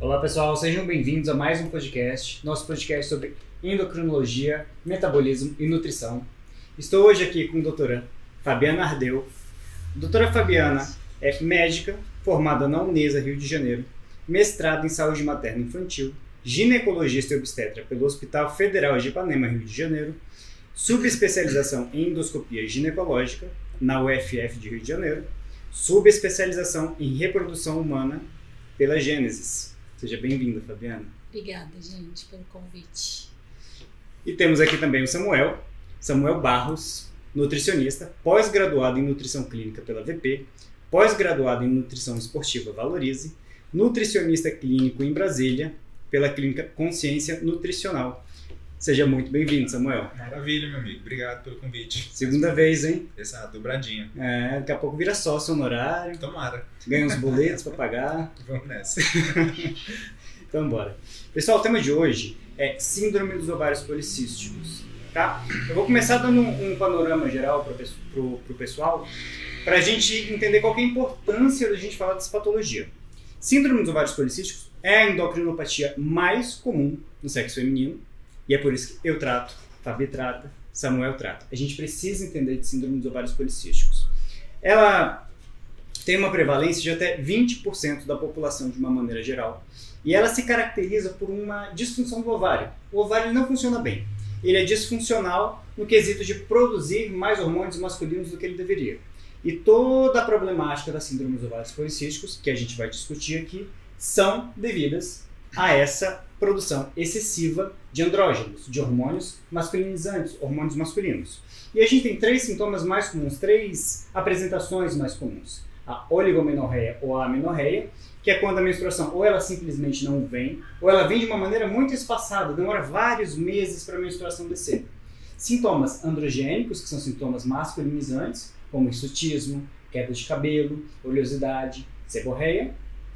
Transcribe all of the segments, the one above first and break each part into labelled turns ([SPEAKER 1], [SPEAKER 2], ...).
[SPEAKER 1] Olá pessoal, sejam bem-vindos a mais um podcast, nosso podcast sobre endocrinologia, metabolismo e nutrição. Estou hoje aqui com a doutora Fabiana Ardeu. A doutora Fabiana é médica, formada na Unesa, Rio de Janeiro, mestrado em saúde materno-infantil, ginecologista e obstetra pelo Hospital Federal de Ipanema, Rio de Janeiro, subespecialização em endoscopia ginecológica na UFF de Rio de Janeiro, subespecialização em reprodução humana pela Gênesis. Seja bem-vinda, Fabiana.
[SPEAKER 2] Obrigada, gente, pelo convite.
[SPEAKER 1] E temos aqui também o Samuel Barros, nutricionista, pós-graduado em nutrição clínica pela VP, pós-graduado em nutrição esportiva Valorize, nutricionista clínico em Brasília pela clínica Consciência Nutricional. Seja muito bem-vindo, Samuel.
[SPEAKER 3] Maravilha, meu amigo. Obrigado pelo convite.
[SPEAKER 1] Segunda vez, hein?
[SPEAKER 3] Exato, dobradinha.
[SPEAKER 1] Daqui a pouco vira sócio honorário.
[SPEAKER 3] Tomara.
[SPEAKER 1] Ganha uns boletos para pagar.
[SPEAKER 3] Vamos nessa.
[SPEAKER 1] Então, bora. Pessoal, o tema de hoje é síndrome dos ovários policísticos, tá? Eu vou começar dando um panorama geral pro pessoal, para a gente entender qual que é a importância da gente falar dessa patologia. Síndrome dos ovários policísticos é a endocrinopatia mais comum no sexo feminino, e é por isso que eu trato, Fabi trata, Samuel trata. A gente precisa entender de síndrome dos ovários policísticos. Ela tem uma prevalência de até 20% da população de uma maneira geral. E ela se caracteriza por uma disfunção do ovário. O ovário não funciona bem. Ele é disfuncional no quesito de produzir mais hormônios masculinos do que ele deveria. E toda a problemática da síndrome dos ovários policísticos, que a gente vai discutir aqui, são devidas a essa produção excessiva de andrógenos, de hormônios masculinizantes, hormônios masculinos. E a gente tem três sintomas mais comuns, três apresentações mais comuns. A oligomenorreia ou a amenorreia, que é quando a menstruação ou ela simplesmente não vem, ou ela vem de uma maneira muito espaçada, demora vários meses para a menstruação descer. Sintomas androgênicos, que são sintomas masculinizantes, como hirsutismo, queda de cabelo, oleosidade, seborreia,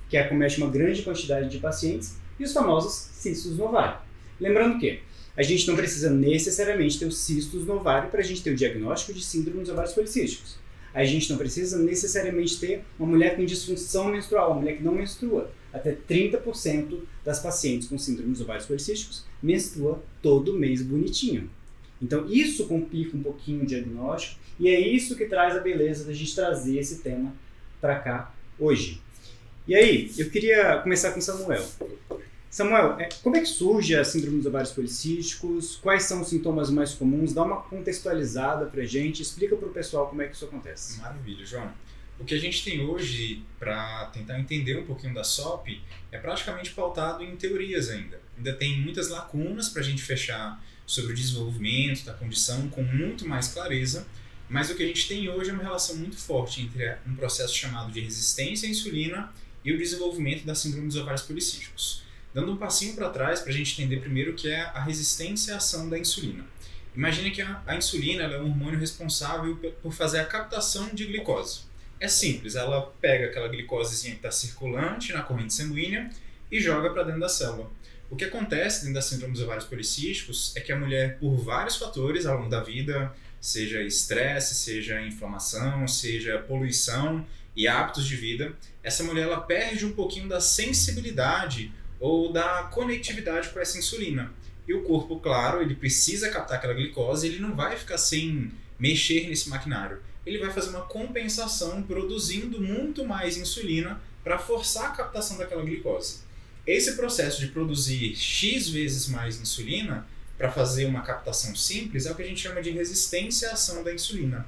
[SPEAKER 1] que acomete uma grande quantidade de pacientes, e os famosos cistos no ovário. Lembrando que a gente não precisa necessariamente ter os cistos no ovário para a gente ter o diagnóstico de síndrome dos ovários policísticos. A gente não precisa necessariamente ter uma mulher com disfunção menstrual, uma mulher que não menstrua. Até 30% das pacientes com síndrome dos ovários policísticos menstrua todo mês bonitinho. Então isso complica um pouquinho o diagnóstico e é isso que traz a beleza da gente trazer esse tema para cá hoje. E aí, eu queria começar com o Samuel. Samuel, como é que surge a síndrome dos ovários policísticos? Quais são os sintomas mais comuns? Dá uma contextualizada pra gente, explica pro pessoal como é que isso acontece.
[SPEAKER 3] Maravilha, João. O que a gente tem hoje para tentar entender um pouquinho da SOP é praticamente pautado em teorias ainda. Ainda tem muitas lacunas para a gente fechar sobre o desenvolvimento da condição com muito mais clareza, mas o que a gente tem hoje é uma relação muito forte entre um processo chamado de resistência à insulina e o desenvolvimento da síndrome dos ovários policísticos. Dando um passinho para trás para a gente entender primeiro o que é a resistência à ação da insulina. Imagine que a insulina ela é um hormônio responsável por fazer a captação de glicose. É simples, ela pega aquela glicosezinha que está circulante na corrente sanguínea e joga para dentro da célula. O que acontece dentro da síndrome dos ovários policísticos é que a mulher, por vários fatores ao longo da vida, seja estresse, seja inflamação, seja poluição e hábitos de vida, essa mulher ela perde um pouquinho da sensibilidade ou da conectividade com essa insulina. E o corpo, claro, ele precisa captar aquela glicose, ele não vai ficar sem mexer nesse maquinário. Ele vai fazer uma compensação produzindo muito mais insulina para forçar a captação daquela glicose. Esse processo de produzir X vezes mais insulina para fazer uma captação simples é o que a gente chama de resistência à ação da insulina.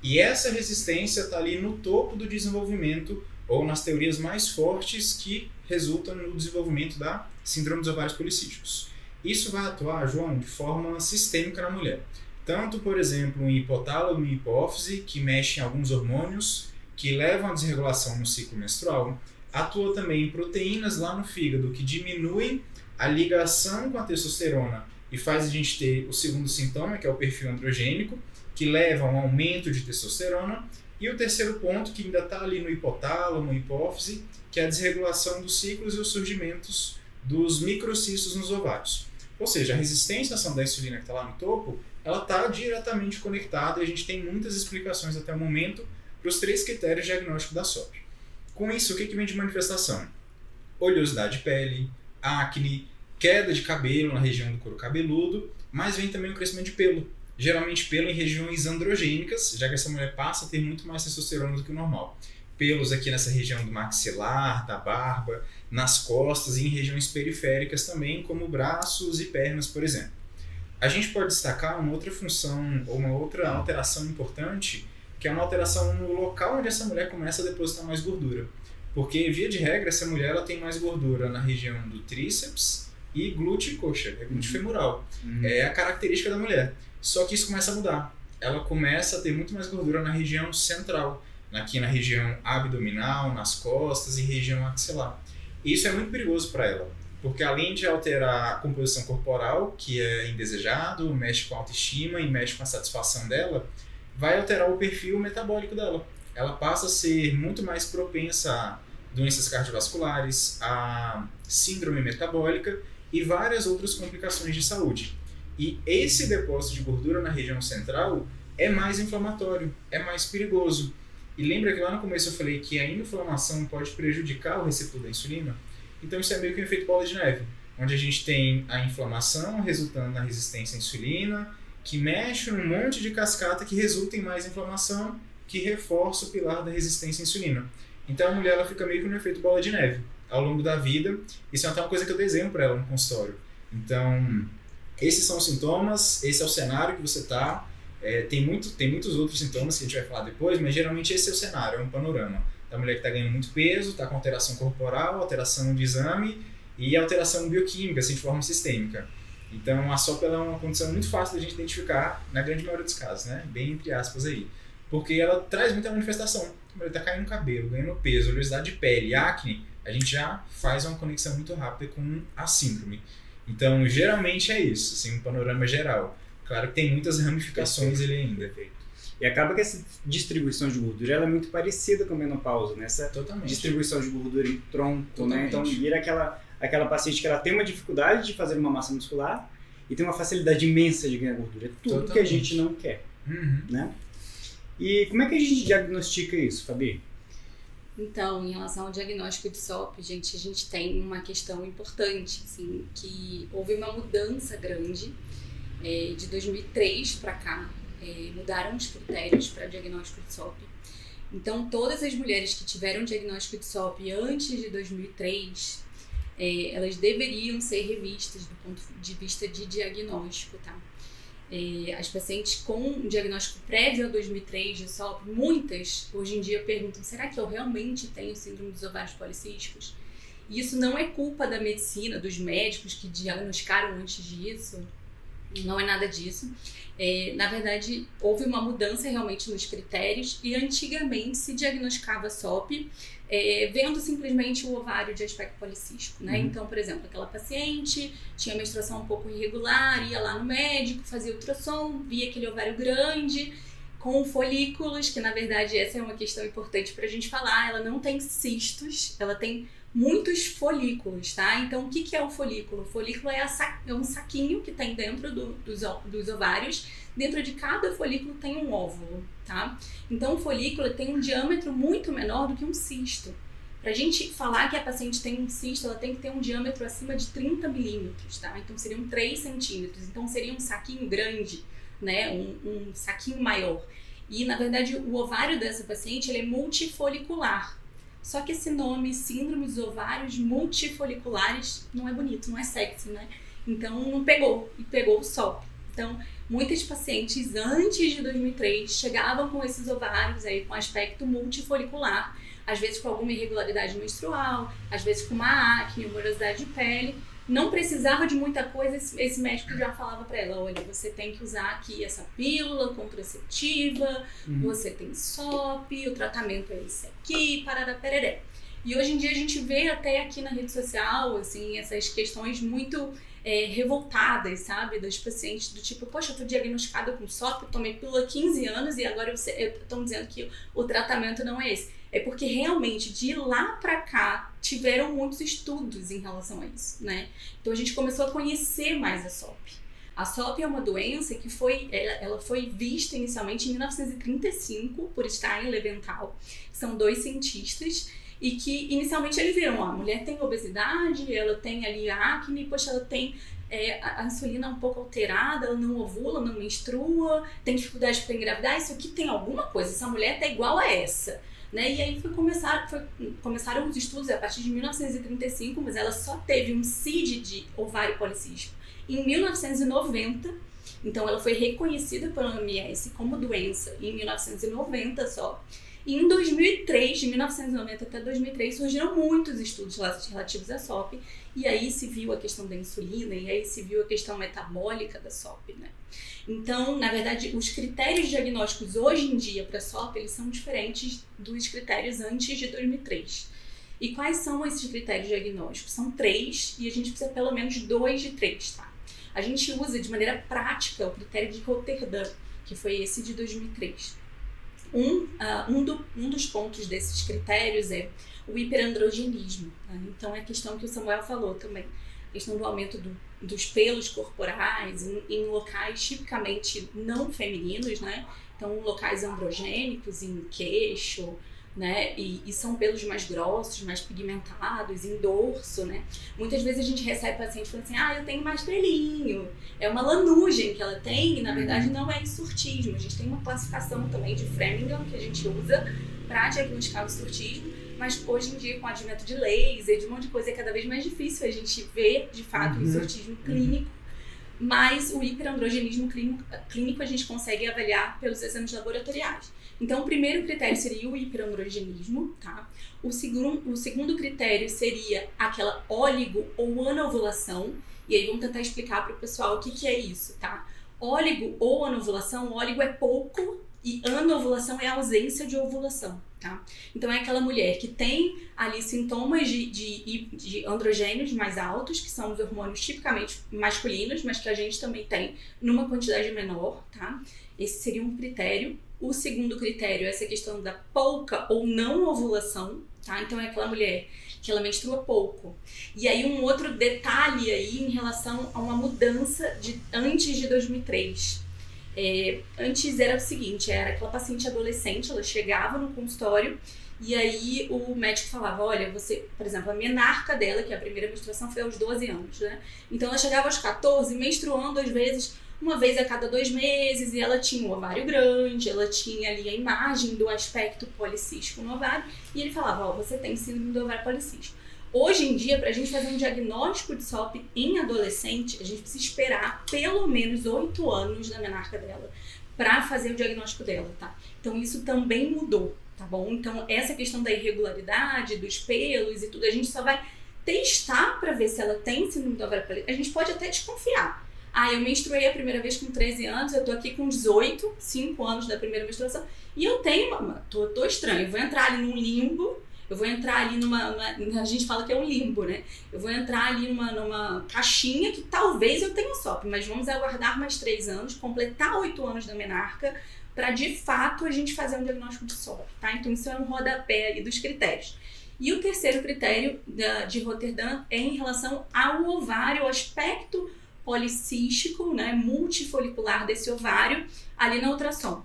[SPEAKER 3] E essa resistência está ali no topo do desenvolvimento ou nas teorias mais fortes que resultam no desenvolvimento da síndrome dos ovários policísticos. Isso vai atuar, João, de forma sistêmica na mulher. Tanto, por exemplo, em hipotálamo e hipófise, que mexem em alguns hormônios que levam à desregulação no ciclo menstrual, atua também em proteínas lá no fígado, que diminuem a ligação com a testosterona e faz a gente ter o segundo sintoma, que é o perfil androgênico, que leva a um aumento de testosterona. E o terceiro ponto, que ainda está ali no hipotálamo, hipófise, que é a desregulação dos ciclos e os surgimentos dos microcistos nos ovários. Ou seja, a resistência à ação da insulina que está lá no topo, ela está diretamente conectada e a gente tem muitas explicações até o momento para os três critérios diagnósticos da SOP. Com isso, o que vem de manifestação? oleosidade de pele, acne, queda de cabelo na região do couro cabeludo, mas vem também o crescimento de pelo. Geralmente pelo em regiões androgênicas, já que essa mulher passa a ter muito mais testosterona do que o normal. Pelos aqui nessa região do maxilar, da barba, nas costas e em regiões periféricas também, como braços e pernas, por exemplo. A gente pode destacar uma outra função ou uma outra alteração importante, que é uma alteração no local onde essa mulher começa a depositar mais gordura. Porque, via de regra, essa mulher ela tem mais gordura na região do tríceps e glúteo e coxa, é glúteo femoral. É a característica da mulher. Só que isso começa a mudar. Ela começa a ter muito mais gordura na região central, aqui na região abdominal, nas costas e região axilar. Isso é muito perigoso para ela, porque além de alterar a composição corporal, que é indesejado, mexe com a autoestima e mexe com a satisfação dela, vai alterar o perfil metabólico dela. Ela passa a ser muito mais propensa a doenças cardiovasculares, a síndrome metabólica e várias outras complicações de saúde. E esse depósito de gordura na região central é mais inflamatório, é mais perigoso. E lembra que lá no começo eu falei que a inflamação pode prejudicar o receptor da insulina? Então isso é meio que um efeito bola de neve, onde a gente tem a inflamação resultando na resistência à insulina, que mexe num monte de cascata que resulta em mais inflamação, que reforça o pilar da resistência à insulina. Então a mulher ela fica meio que no efeito bola de neve ao longo da vida. Isso é até uma coisa que eu desenho para ela no consultório. Então, esses são os sintomas, esse é o cenário que você está. Tem muitos outros sintomas que a gente vai falar depois, mas geralmente esse é o cenário, é um panorama da mulher que está ganhando muito peso, está com alteração corporal, alteração de exame e alteração bioquímica, assim, de forma sistêmica. Então a SOP ela é uma condição muito fácil da gente identificar na grande maioria dos casos, né? Bem entre aspas aí. Porque ela traz muita manifestação. A mulher está caindo cabelo, ganhando peso, oleosidade de pele, acne, a gente já faz uma conexão muito rápida com a síndrome. Então geralmente é isso, assim, um panorama geral. Claro que tem muitas ramificações ele ainda.
[SPEAKER 1] E acaba que essa distribuição de gordura ela é muito parecida com a menopausa, né? Essa distribuição de gordura em tronco, né? Então vira aquela paciente que ela tem uma dificuldade de fazer uma massa muscular e tem uma facilidade imensa de ganhar gordura. É tudo que a gente não quer, né? E como é que a gente diagnostica isso, Fabi?
[SPEAKER 2] Então, em relação ao diagnóstico de SOP, a gente tem uma questão importante, assim, que houve uma mudança grande de 2003 para cá. Mudaram os critérios para diagnóstico de SOP. Então, todas as mulheres que tiveram diagnóstico de SOP antes de 2003, elas deveriam ser revistas do ponto de vista de diagnóstico, tá? As pacientes com diagnóstico prévio a 2003 de SOP, muitas hoje em dia perguntam: será que eu realmente tenho síndrome dos ovários policísticos? E isso não é culpa da medicina, dos médicos que diagnosticaram antes disso, não é nada disso. Na verdade, houve uma mudança realmente nos critérios e antigamente se diagnosticava SOP vendo simplesmente o ovário de aspecto policístico, né? Então, por exemplo, aquela paciente tinha menstruação um pouco irregular, ia lá no médico, fazia ultrassom, via aquele ovário grande com folículos, que na verdade essa é uma questão importante pra gente falar. Ela não tem cistos, ela tem muitos folículos, tá? Então, o que é o folículo? O folículo é um saquinho que tem dentro dos ovários. Dentro de cada folículo tem um óvulo, tá? Então, o folículo tem um diâmetro muito menor do que um cisto. Pra gente falar que a paciente tem um cisto, ela tem que ter um diâmetro acima de 30 milímetros, tá? Então, seriam 3 centímetros. Então, seria um saquinho grande, né? Um saquinho maior. E, na verdade, o ovário dessa paciente, ele é multifolicular. Só que esse nome, síndrome dos ovários multifoliculares, não é bonito, não é sexy, né? Então, não pegou, e pegou o SOP. Então, muitas pacientes antes de 2003 chegavam com esses ovários aí com aspecto multifolicular, às vezes com alguma irregularidade menstrual, às vezes com uma acne, uma oleosidade de pele. Não precisava de muita coisa, esse médico já falava para ela: olha, você tem que usar aqui essa pílula contraceptiva, você tem SOP, o tratamento é esse aqui, parará, pereré. E hoje em dia a gente vê até aqui na rede social, assim, essas questões muito revoltadas, sabe? Das pacientes do tipo: poxa, eu tô diagnosticada com SOP, eu tomei pílula há 15 anos e agora estão dizendo que o tratamento não é esse. É porque realmente de lá pra cá tiveram muitos estudos em relação a isso, né? Então a gente começou a conhecer mais a SOP. A SOP é uma doença que ela foi vista inicialmente em 1935 por Stein e Leventhal, que são 2 cientistas, e que inicialmente eles viram, a mulher tem obesidade, ela tem ali acne, poxa, ela tem a insulina um pouco alterada, ela não ovula, não menstrua, tem dificuldade para engravidar, isso aqui tem alguma coisa, essa mulher tá igual a essa. Né? E aí começaram os estudos a partir de 1935, mas ela só teve um CID de ovário policístico em 1990, então ela foi reconhecida pela OMS como doença em 1990 só. E em 2003, de 1990 até 2003, surgiram muitos estudos relativos à SOP, e aí se viu a questão da insulina, e aí se viu a questão metabólica da SOP, né? Então, na verdade, os critérios diagnósticos hoje em dia para a SOP, eles são diferentes dos critérios antes de 2003. E quais são esses critérios diagnósticos? São 3, e a gente precisa pelo menos 2 de 3, tá? A gente usa de maneira prática o critério de Rotterdam, que foi esse de 2003. Um dos pontos desses critérios é o hiperandrogenismo. Tá? Então, é a questão que o Samuel falou também. A questão do aumento dos pelos corporais em locais tipicamente não femininos, né? Então, locais androgênicos, em queixo, né? E são pelos mais grossos, mais pigmentados, em dorso, né? Muitas vezes a gente recebe pacientes falando assim, eu tenho mais pelinho, é uma lanugem que ela tem, e na verdade não é insurtismo. A gente tem uma classificação também de Framingham que a gente usa para diagnosticar o insurtismo, mas hoje em dia com o advento de laser, de um monte de coisa, é cada vez mais difícil a gente ver de fato o insurtismo clínico, mas o hiperandrogenismo clínico a gente consegue avaliar pelos exames laboratoriais. Então, o primeiro critério seria o hiperandrogenismo, tá? O segundo critério seria aquela óligo ou anovulação, e aí vamos tentar explicar para o pessoal o que é isso, tá? Óligo ou anovulação, óligo é pouco e anovulação é a ausência de ovulação, tá? Então, é aquela mulher que tem ali sintomas de androgênios mais altos, que são os hormônios tipicamente masculinos, mas que a gente também tem numa quantidade menor, tá? Esse seria um critério. O segundo critério é essa questão da pouca ou não ovulação, tá? Então é aquela mulher que ela menstrua pouco. E aí um outro detalhe aí em relação a uma mudança antes de 2003. Antes era o seguinte, era aquela paciente adolescente, ela chegava no consultório e aí o médico falava, olha, você, por exemplo, a menarca dela, que é a primeira menstruação foi aos 12 anos, né? Então ela chegava aos 14, menstruando às vezes uma vez a cada 2 meses, e ela tinha um ovário grande, ela tinha ali a imagem do aspecto policístico no ovário, e ele falava, você tem síndrome do ovário policístico. Hoje em dia, para a gente fazer um diagnóstico de SOP em adolescente, a gente precisa esperar pelo menos 8 anos da menarca dela para fazer o diagnóstico dela, tá? Então isso também mudou, tá bom? Então essa questão da irregularidade, dos pelos e tudo, a gente só vai testar para ver se ela tem síndrome do ovário policístico. A gente pode até desconfiar. Eu menstruei a primeira vez com 13 anos, eu tô aqui com 18, 5 anos da primeira menstruação, e eu tenho tô estranho, eu vou entrar ali num limbo, eu vou entrar ali a gente fala que é um limbo, né? Eu vou entrar ali numa caixinha que talvez eu tenha SOP, mas vamos aguardar mais 3 anos, completar 8 anos da menarca, para de fato a gente fazer um diagnóstico de SOP, tá? Então isso é um rodapé ali dos critérios. E o terceiro critério de Rotterdam é em relação ao ovário, ao aspecto policístico, né, multifolicular desse ovário ali na ultrassom,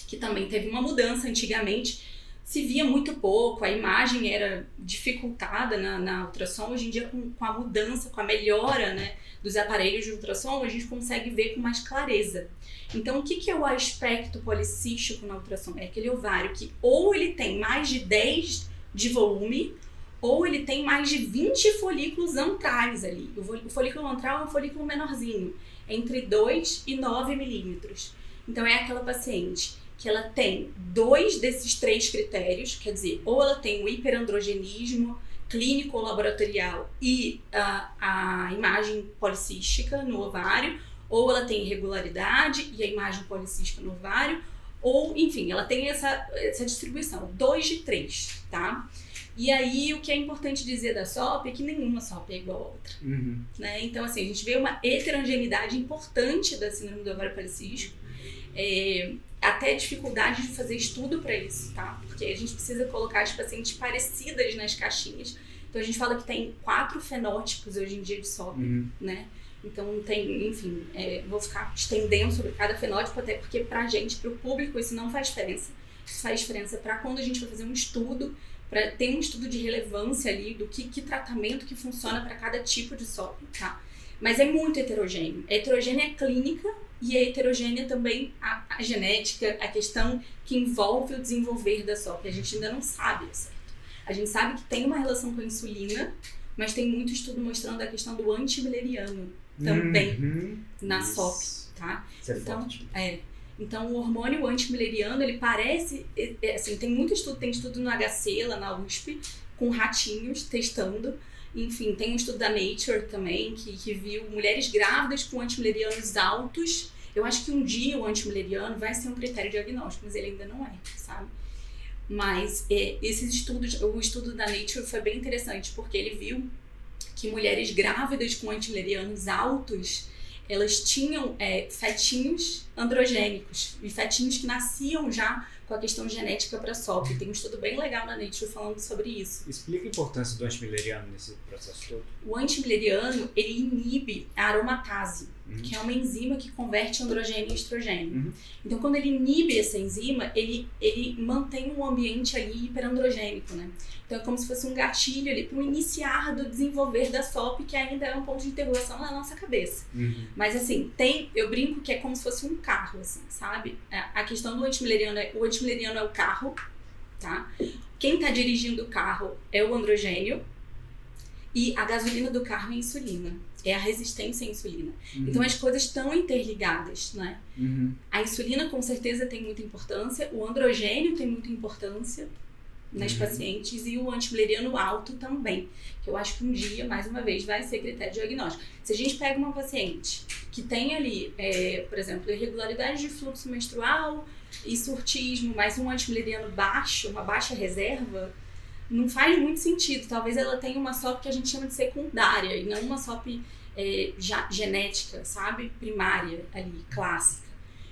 [SPEAKER 2] que também teve uma mudança. Antigamente se via muito pouco, a imagem era dificultada na ultrassom. Hoje em dia com a mudança, com a melhora, né, dos aparelhos de ultrassom, a gente consegue ver com mais clareza. Então o que é o aspecto policístico na ultrassom? É aquele ovário que ou ele tem mais de 10 de volume, ou ele tem mais de 20 folículos antrais ali. O folículo antral é um folículo menorzinho, entre 2 e 9 milímetros. Então é aquela paciente que ela tem 2 desses 3 critérios, quer dizer, ou ela tem o hiperandrogenismo clínico ou laboratorial e a imagem policística no ovário, ou ela tem irregularidade e a imagem policística no ovário, ou, enfim, ela tem essa distribuição, 2 de 3, tá? E aí, o que é importante dizer da SOP é que nenhuma SOP é igual a outra. Né? Então, assim, a gente vê uma heterogeneidade importante da síndrome do ovário policístico, até dificuldade de fazer estudo para isso, tá? Porque a gente precisa colocar as pacientes parecidas nas caixinhas. Então, a gente fala que tem 4 fenótipos hoje em dia de SOP, né? Então, tem, enfim, vou ficar estendendo sobre cada fenótipo, até porque pra gente, pro público, isso não faz diferença. Isso faz diferença para quando a gente vai fazer um estudo ter um estudo de relevância ali do que tratamento que funciona para cada tipo de SOP, tá? Mas é muito heterogêneo. É heterogênea a clínica e é heterogênea também a genética, a questão que envolve o desenvolver da SOP. A gente ainda não sabe, certo? A gente sabe que tem uma relação com a insulina, mas tem muito estudo mostrando a questão do antimileriano também na SOP, tá?
[SPEAKER 1] Isso é forte.
[SPEAKER 2] Então, o hormônio antimileriano, ele parece, assim, tem muito estudo, tem estudo no HC, lá na USP, com ratinhos testando. Enfim, tem um estudo da Nature também, que viu mulheres grávidas com antimilerianos altos. Eu acho que um dia o antimileriano vai ser um critério diagnóstico, mas ele ainda não é, sabe? Mas esses estudos, o estudo da Nature foi bem interessante, porque ele viu que mulheres grávidas com antimilerianos altos, elas tinham fetinhos androgênicos, e fetinhos que nasciam já com a questão genética para SOP. Tem um estudo bem legal na Nature falando sobre isso.
[SPEAKER 1] Explica a importância do antimileriano nesse processo todo.
[SPEAKER 2] O antimileriano, ele inibe a aromatase, que é uma enzima que converte androgênio em estrogênio. Então, quando ele inibe essa enzima, ele mantém um ambiente ali hiperandrogênico, né? Então, é como se fosse um gatilho ali para o iniciar do desenvolver da SOP, que ainda é um ponto de interrogação na nossa cabeça. Mas, assim, eu brinco que é como se fosse um carro, assim, sabe? A questão do antimileriano o antimileriano é o carro, tá? Quem está dirigindo o carro é o androgênio e a gasolina do carro é a insulina. É a resistência à insulina. Então, as coisas estão interligadas, né? A insulina, com certeza, tem muita importância. O androgênio tem muita importância nas pacientes e o antimileriano alto também. Que eu acho que um dia, mais uma vez, vai ser critério diagnóstico. Se a gente pega uma paciente que tem ali, por exemplo, irregularidade de fluxo menstrual e surtismo, mas um antimileriano baixo, uma baixa reserva, não faz muito sentido. Talvez ela tenha uma SOP que a gente chama de secundária e não uma SOP genética, sabe? Primária ali, clássica.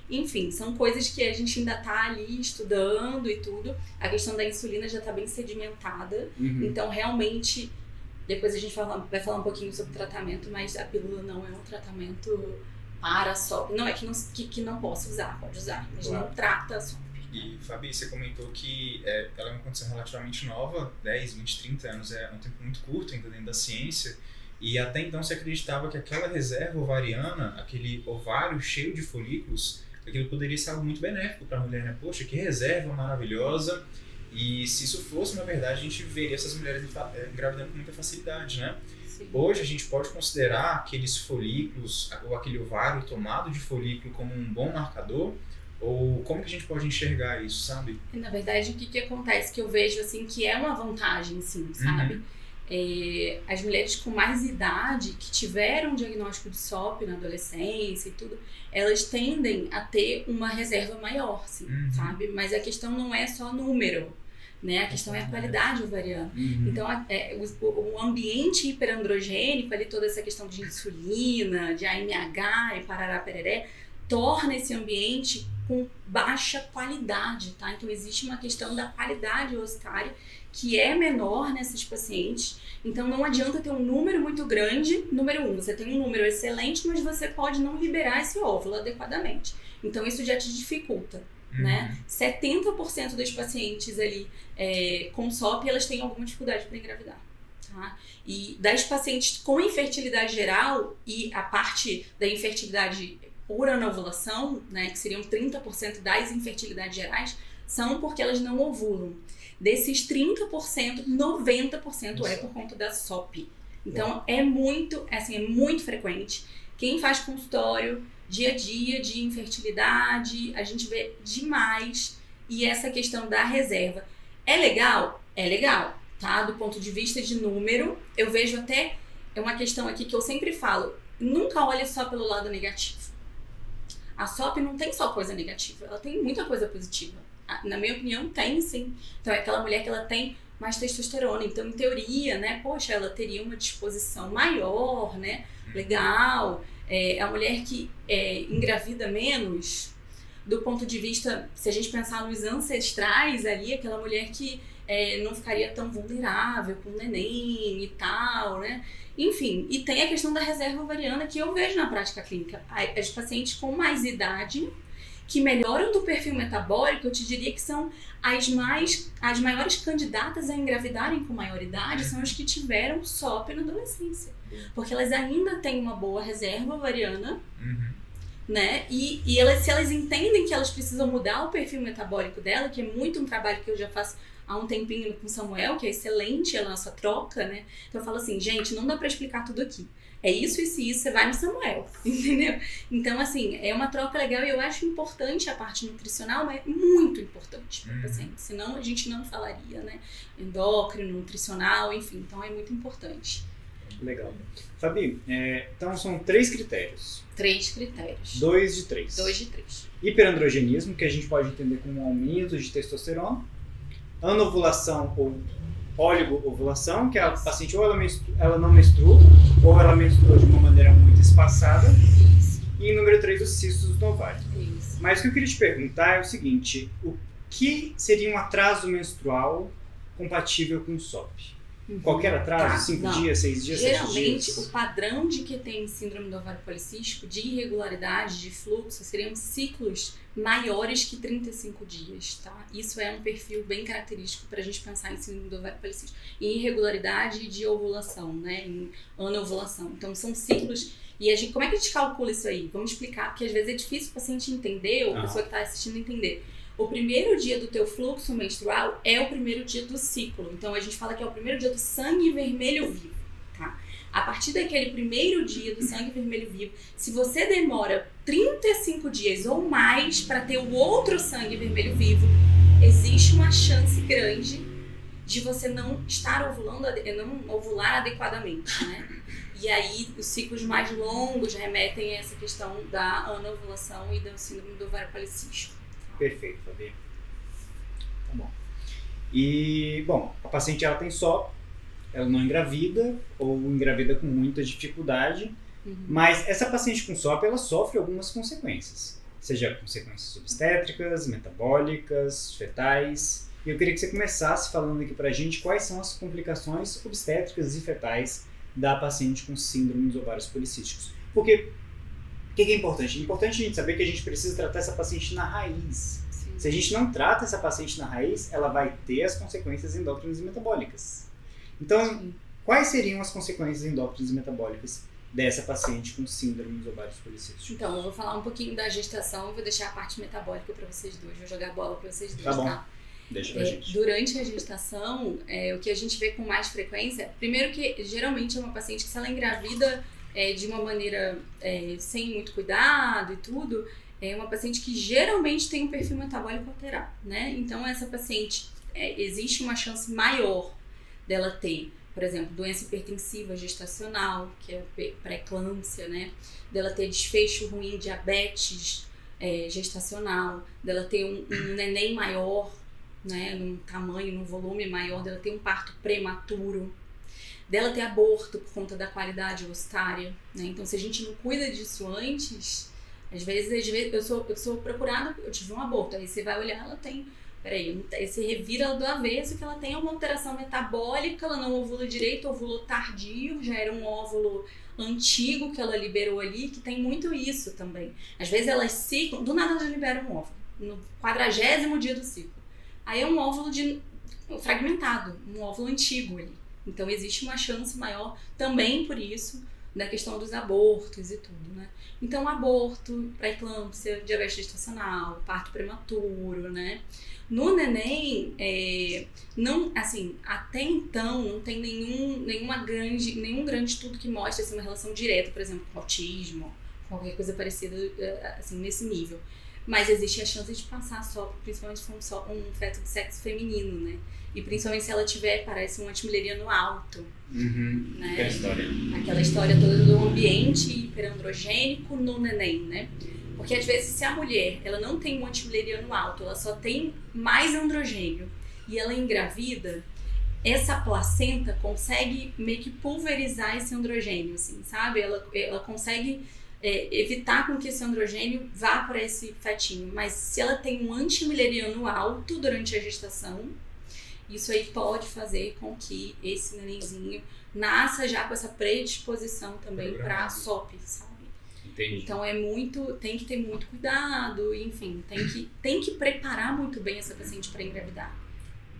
[SPEAKER 2] Enfim, são coisas que a gente ainda tá ali estudando e tudo. A questão da insulina já tá bem sedimentada. Então, realmente, depois a gente vai falar um pouquinho sobre tratamento, mas a pílula não é um tratamento para SOP. Não é que não possa usar, pode usar, mas não trata a SOP.
[SPEAKER 3] E, Fabi, você comentou que ela é uma condição relativamente nova, 10, 20, 30 anos, é um tempo muito curto ainda dentro da ciência, e até então se acreditava que aquela reserva ovariana, aquele ovário cheio de folículos, aquilo poderia ser algo muito benéfico para a mulher, né? Poxa, que reserva maravilhosa, e se isso fosse uma verdade, a gente veria essas mulheres engravidando com muita facilidade, né?
[SPEAKER 2] Sim.
[SPEAKER 3] Hoje a gente pode considerar aqueles folículos, ou aquele ovário tomado de folículo como um bom marcador. Ou como que a gente pode enxergar isso, sabe?
[SPEAKER 2] Na verdade, o que acontece? Que eu vejo, assim, que é uma vantagem, sim, sabe? As mulheres com mais idade, que tiveram diagnóstico de SOP na adolescência e tudo, elas tendem a ter uma reserva maior, sim, sabe? Mas a questão não é só número, né? A questão é a qualidade ovariana. Então, o ambiente hiperandrogênico, ali toda essa questão de insulina, de AMH e parará pereré, torna esse ambiente com baixa qualidade, tá? Então, existe uma questão da qualidade ovariana que é menor nessas pacientes. Então, não adianta ter um número muito grande. Número 1, você tem um número excelente, mas você pode não liberar esse óvulo adequadamente. Então, isso já te dificulta, né? 70% das pacientes ali com SOP, elas têm alguma dificuldade para engravidar. Tá? E das pacientes com infertilidade geral e a parte da infertilidade por anovulação, né, que seriam 30% das infertilidades gerais, são porque elas não ovulam. Desses 30%, 90% é por conta da SOP. Então, é muito frequente. Quem faz consultório, dia a dia de infertilidade, a gente vê demais. E essa questão da reserva. É legal? É legal, tá? Do ponto de vista de número, eu vejo até, uma questão aqui que eu sempre falo, nunca olhe só pelo lado negativo. A SOP não tem só coisa negativa, ela tem muita coisa positiva. Na minha opinião, tem sim. Então, é aquela mulher que ela tem mais testosterona. Então, em teoria, né, poxa, ela teria uma disposição maior, né, legal. A mulher que engravida menos, do ponto de vista, se a gente pensar nos ancestrais ali, aquela mulher que não ficaria tão vulnerável com o neném e tal, né? Enfim, e tem a questão da reserva ovariana que eu vejo na prática clínica. As pacientes com mais idade que melhoram do perfil metabólico, eu te diria que são as maiores candidatas a engravidarem com maioridade, são as que tiveram SOP na adolescência. Porque elas ainda têm uma boa reserva ovariana, né? E elas, se elas entendem que elas precisam mudar o perfil metabólico dela, que é muito um trabalho que eu já faço há um tempinho com o Samuel, que é excelente a nossa troca, né? Então eu falo assim, gente, não dá pra explicar tudo aqui. É isso, isso e isso, você vai no Samuel, entendeu? Então, assim, é uma troca legal e eu acho importante a parte nutricional, mas muito importante para o paciente. Senão a gente não falaria, né? Endócrino, nutricional, enfim. Então é muito importante.
[SPEAKER 1] Legal. Fabi, então são 3 critérios.
[SPEAKER 2] 3 critérios.
[SPEAKER 1] 2 de 3.
[SPEAKER 2] 2 de 3.
[SPEAKER 1] Hiperandrogenismo, que a gente pode entender como um aumento de testosterona. Anovulação ou oligoovulação, que a paciente ou ela não menstrua, ou ela menstrua de uma maneira muito espaçada.
[SPEAKER 2] Isso.
[SPEAKER 1] E número 3, os cistos do ovário.
[SPEAKER 2] Isso.
[SPEAKER 1] Mas o que eu queria te perguntar é o seguinte, o que seria um atraso menstrual compatível com SOP? Qualquer atraso? 5 dias, 6 dias, 7 dias?
[SPEAKER 2] Geralmente, o padrão de que tem síndrome do ovário policístico, de irregularidade, de fluxo, seriam ciclos maiores que 35 dias, tá? Isso é um perfil bem característico para a gente pensar em síndrome do ovário policístico. Em irregularidade de ovulação, né? Em anovulação. Então, são ciclos... E a gente, como é que a gente calcula isso aí? Vamos explicar, porque às vezes é difícil o paciente entender, ou a pessoa que está assistindo entender. O primeiro dia do teu fluxo menstrual é o primeiro dia do ciclo. Então, a gente fala que é o primeiro dia do sangue vermelho vivo, tá? A partir daquele primeiro dia do sangue vermelho vivo, se você demora 35 dias ou mais para ter o outro sangue vermelho vivo, existe uma chance grande de você não estar ovulando, não ovular adequadamente, né? E aí, os ciclos mais longos remetem a essa questão da anovulação e da síndrome do ovário policístico.
[SPEAKER 1] Perfeito, Fabi. Tá bom. E, bom, a paciente ela tem SOP, ela não engravida ou engravida com muita dificuldade, mas essa paciente com SOP, ela sofre algumas consequências, seja consequências obstétricas, metabólicas, fetais. E eu queria que você começasse falando aqui pra gente quais são as complicações obstétricas e fetais da paciente com síndrome dos ovários policísticos. Porque o que é importante? É importante a gente saber que a gente precisa tratar essa paciente na raiz.
[SPEAKER 2] Sim.
[SPEAKER 1] Se a gente não trata essa paciente na raiz, ela vai ter as consequências endócrinas e metabólicas. Então, quais seriam as consequências endócrinas e metabólicas dessa paciente com síndrome dos ovários policísticos?
[SPEAKER 2] Então, eu vou falar um pouquinho da gestação e vou deixar a parte metabólica para vocês dois. Vou jogar a bola para vocês dois,
[SPEAKER 1] Tá bom.
[SPEAKER 2] tá?
[SPEAKER 1] Deixa pra gente.
[SPEAKER 2] Durante a gestação, o que a gente vê com mais frequência, primeiro que geralmente é uma paciente que se ela engravida de uma maneira sem muito cuidado e tudo, é uma paciente que geralmente tem um perfil metabólico alterado, né? Então essa paciente, existe uma chance maior dela ter, por exemplo, doença hipertensiva gestacional, que é pré-eclâmpsia, né? Dela ter desfecho ruim, diabetes gestacional, dela ter um neném maior, né? Num tamanho, num volume maior, dela ter um parto prematuro, dela ter aborto por conta da qualidade ovocitária, né? Então, se a gente não cuida disso antes, às vezes eu sou procurada, eu tive um aborto, aí você vai olhar, ela tem, você revira do avesso que ela tem uma alteração metabólica, ela não ovula direito, ovulou tardio, já era um óvulo antigo que ela liberou ali, que tem muito isso também. Às vezes elas ciclam, do nada elas liberam um óvulo, no 40º dia do ciclo. Aí é um óvulo fragmentado, um óvulo antigo ali. Então existe uma chance maior também por isso da questão dos abortos e tudo, né? Então aborto, pré-eclâmpsia, diabetes gestacional, parto prematuro, né? No neném, não, assim, até então não tem nenhum grande estudo que mostre assim, uma relação direta, por exemplo, com autismo, qualquer coisa parecida assim, nesse nível. Mas existe a chance de passar só, principalmente se for um feto de sexo feminino, né? E principalmente se ela tiver, parece um antimileriano alto. Né?
[SPEAKER 1] Aquela história.
[SPEAKER 2] Aquela história toda do ambiente hiperandrogênico no neném, né? Porque às vezes se a mulher, ela não tem um antimileriano alto, ela só tem mais androgênio e ela engravida, essa placenta consegue meio que pulverizar esse androgênio, assim, sabe? Ela consegue evitar com que esse androgênio vá para esse fetinho. Mas se ela tem um antimileriano alto durante a gestação, isso aí pode fazer com que esse nenenzinho nasça já com essa predisposição também para SOP, sabe?
[SPEAKER 1] Entendi.
[SPEAKER 2] Então tem que ter muito cuidado, enfim, tem que preparar muito bem essa paciente para engravidar.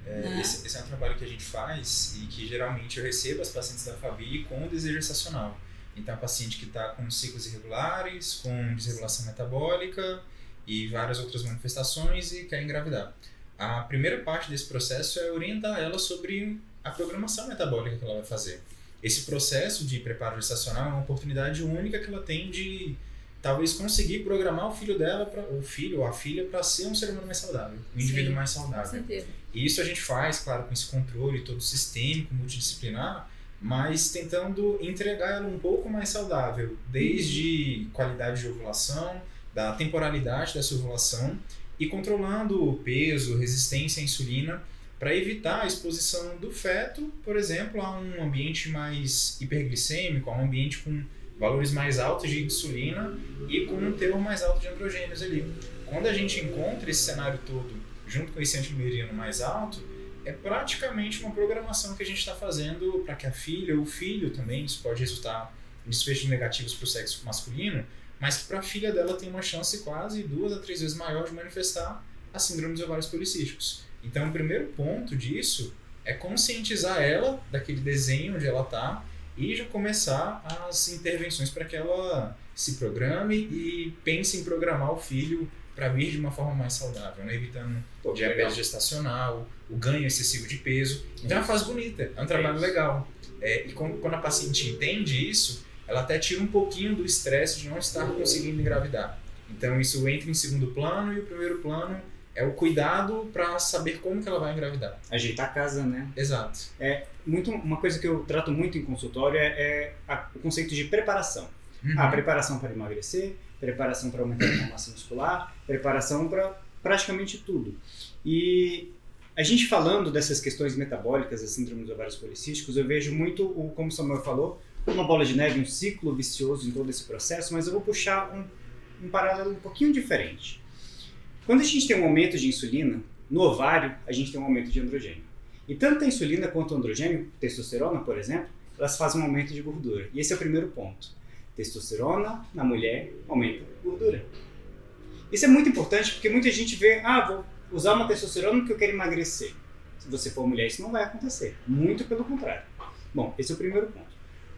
[SPEAKER 2] Né?
[SPEAKER 3] Esse é um trabalho que a gente faz e que geralmente eu recebo as pacientes da Fabi com desejo gestacional. Então, a paciente que está com ciclos irregulares, com desregulação metabólica e várias outras manifestações e quer engravidar. A primeira parte desse processo é orientar ela sobre a programação metabólica que ela vai fazer. Esse processo de preparo gestacional é uma oportunidade única que ela tem de talvez conseguir programar o filho dela, o filho ou a filha, para ser um ser humano mais saudável, um indivíduo mais saudável.
[SPEAKER 2] Com certeza.
[SPEAKER 3] E isso a gente faz, claro, com esse controle todo sistêmico, multidisciplinar, mas tentando entregar ela um pouco mais saudável, desde qualidade de ovulação, da temporalidade dessa ovulação e controlando o peso, resistência à insulina, para evitar a exposição do feto, por exemplo, a um ambiente mais hiperglicêmico, a um ambiente com valores mais altos de insulina e com um teor mais alto de androgênios ali. Quando a gente encontra esse cenário todo junto com esse antimeriano mais alto, é praticamente uma programação que a gente está fazendo para que a filha ou o filho também, isso pode resultar em desfechos negativos para o sexo masculino, mas que para a filha dela tem uma chance quase 2 a 3 vezes maior de manifestar a síndrome dos ovários policísticos. Então, o primeiro ponto disso é conscientizar ela daquele desenho onde ela está e já começar as intervenções para que ela se programe e pense em programar o filho para vir de uma forma mais saudável, né? Evitando diabetes gestacional, o ganho excessivo de peso. Então é uma fase bonita, é um trabalho legal. E quando a paciente entende isso, ela até tira um pouquinho do estresse de não estar conseguindo engravidar. Então isso entra em segundo plano e o primeiro plano é o cuidado para saber como que ela vai engravidar.
[SPEAKER 1] Ajeitar a casa, né?
[SPEAKER 3] Exato.
[SPEAKER 1] Uma coisa que eu trato muito em consultório é o conceito de preparação. Preparação para emagrecer, preparação para aumentar a massa muscular, preparação para praticamente tudo. E a gente falando dessas questões metabólicas, da síndrome dos ovários policísticos, eu vejo muito, como o Samuel falou, uma bola de neve, um ciclo vicioso em todo esse processo, mas eu vou puxar um paralelo um pouquinho diferente. Quando a gente tem um aumento de insulina, no ovário, a gente tem um aumento de androgênio. E tanto a insulina quanto o androgênio, testosterona, por exemplo, elas fazem um aumento de gordura. E esse é o primeiro ponto. Testosterona na mulher aumenta a gordura. Isso é muito importante porque muita gente vê, vou usar uma testosterona porque eu quero emagrecer. Se você for mulher, isso não vai acontecer. Muito pelo contrário. Bom, esse é o primeiro ponto.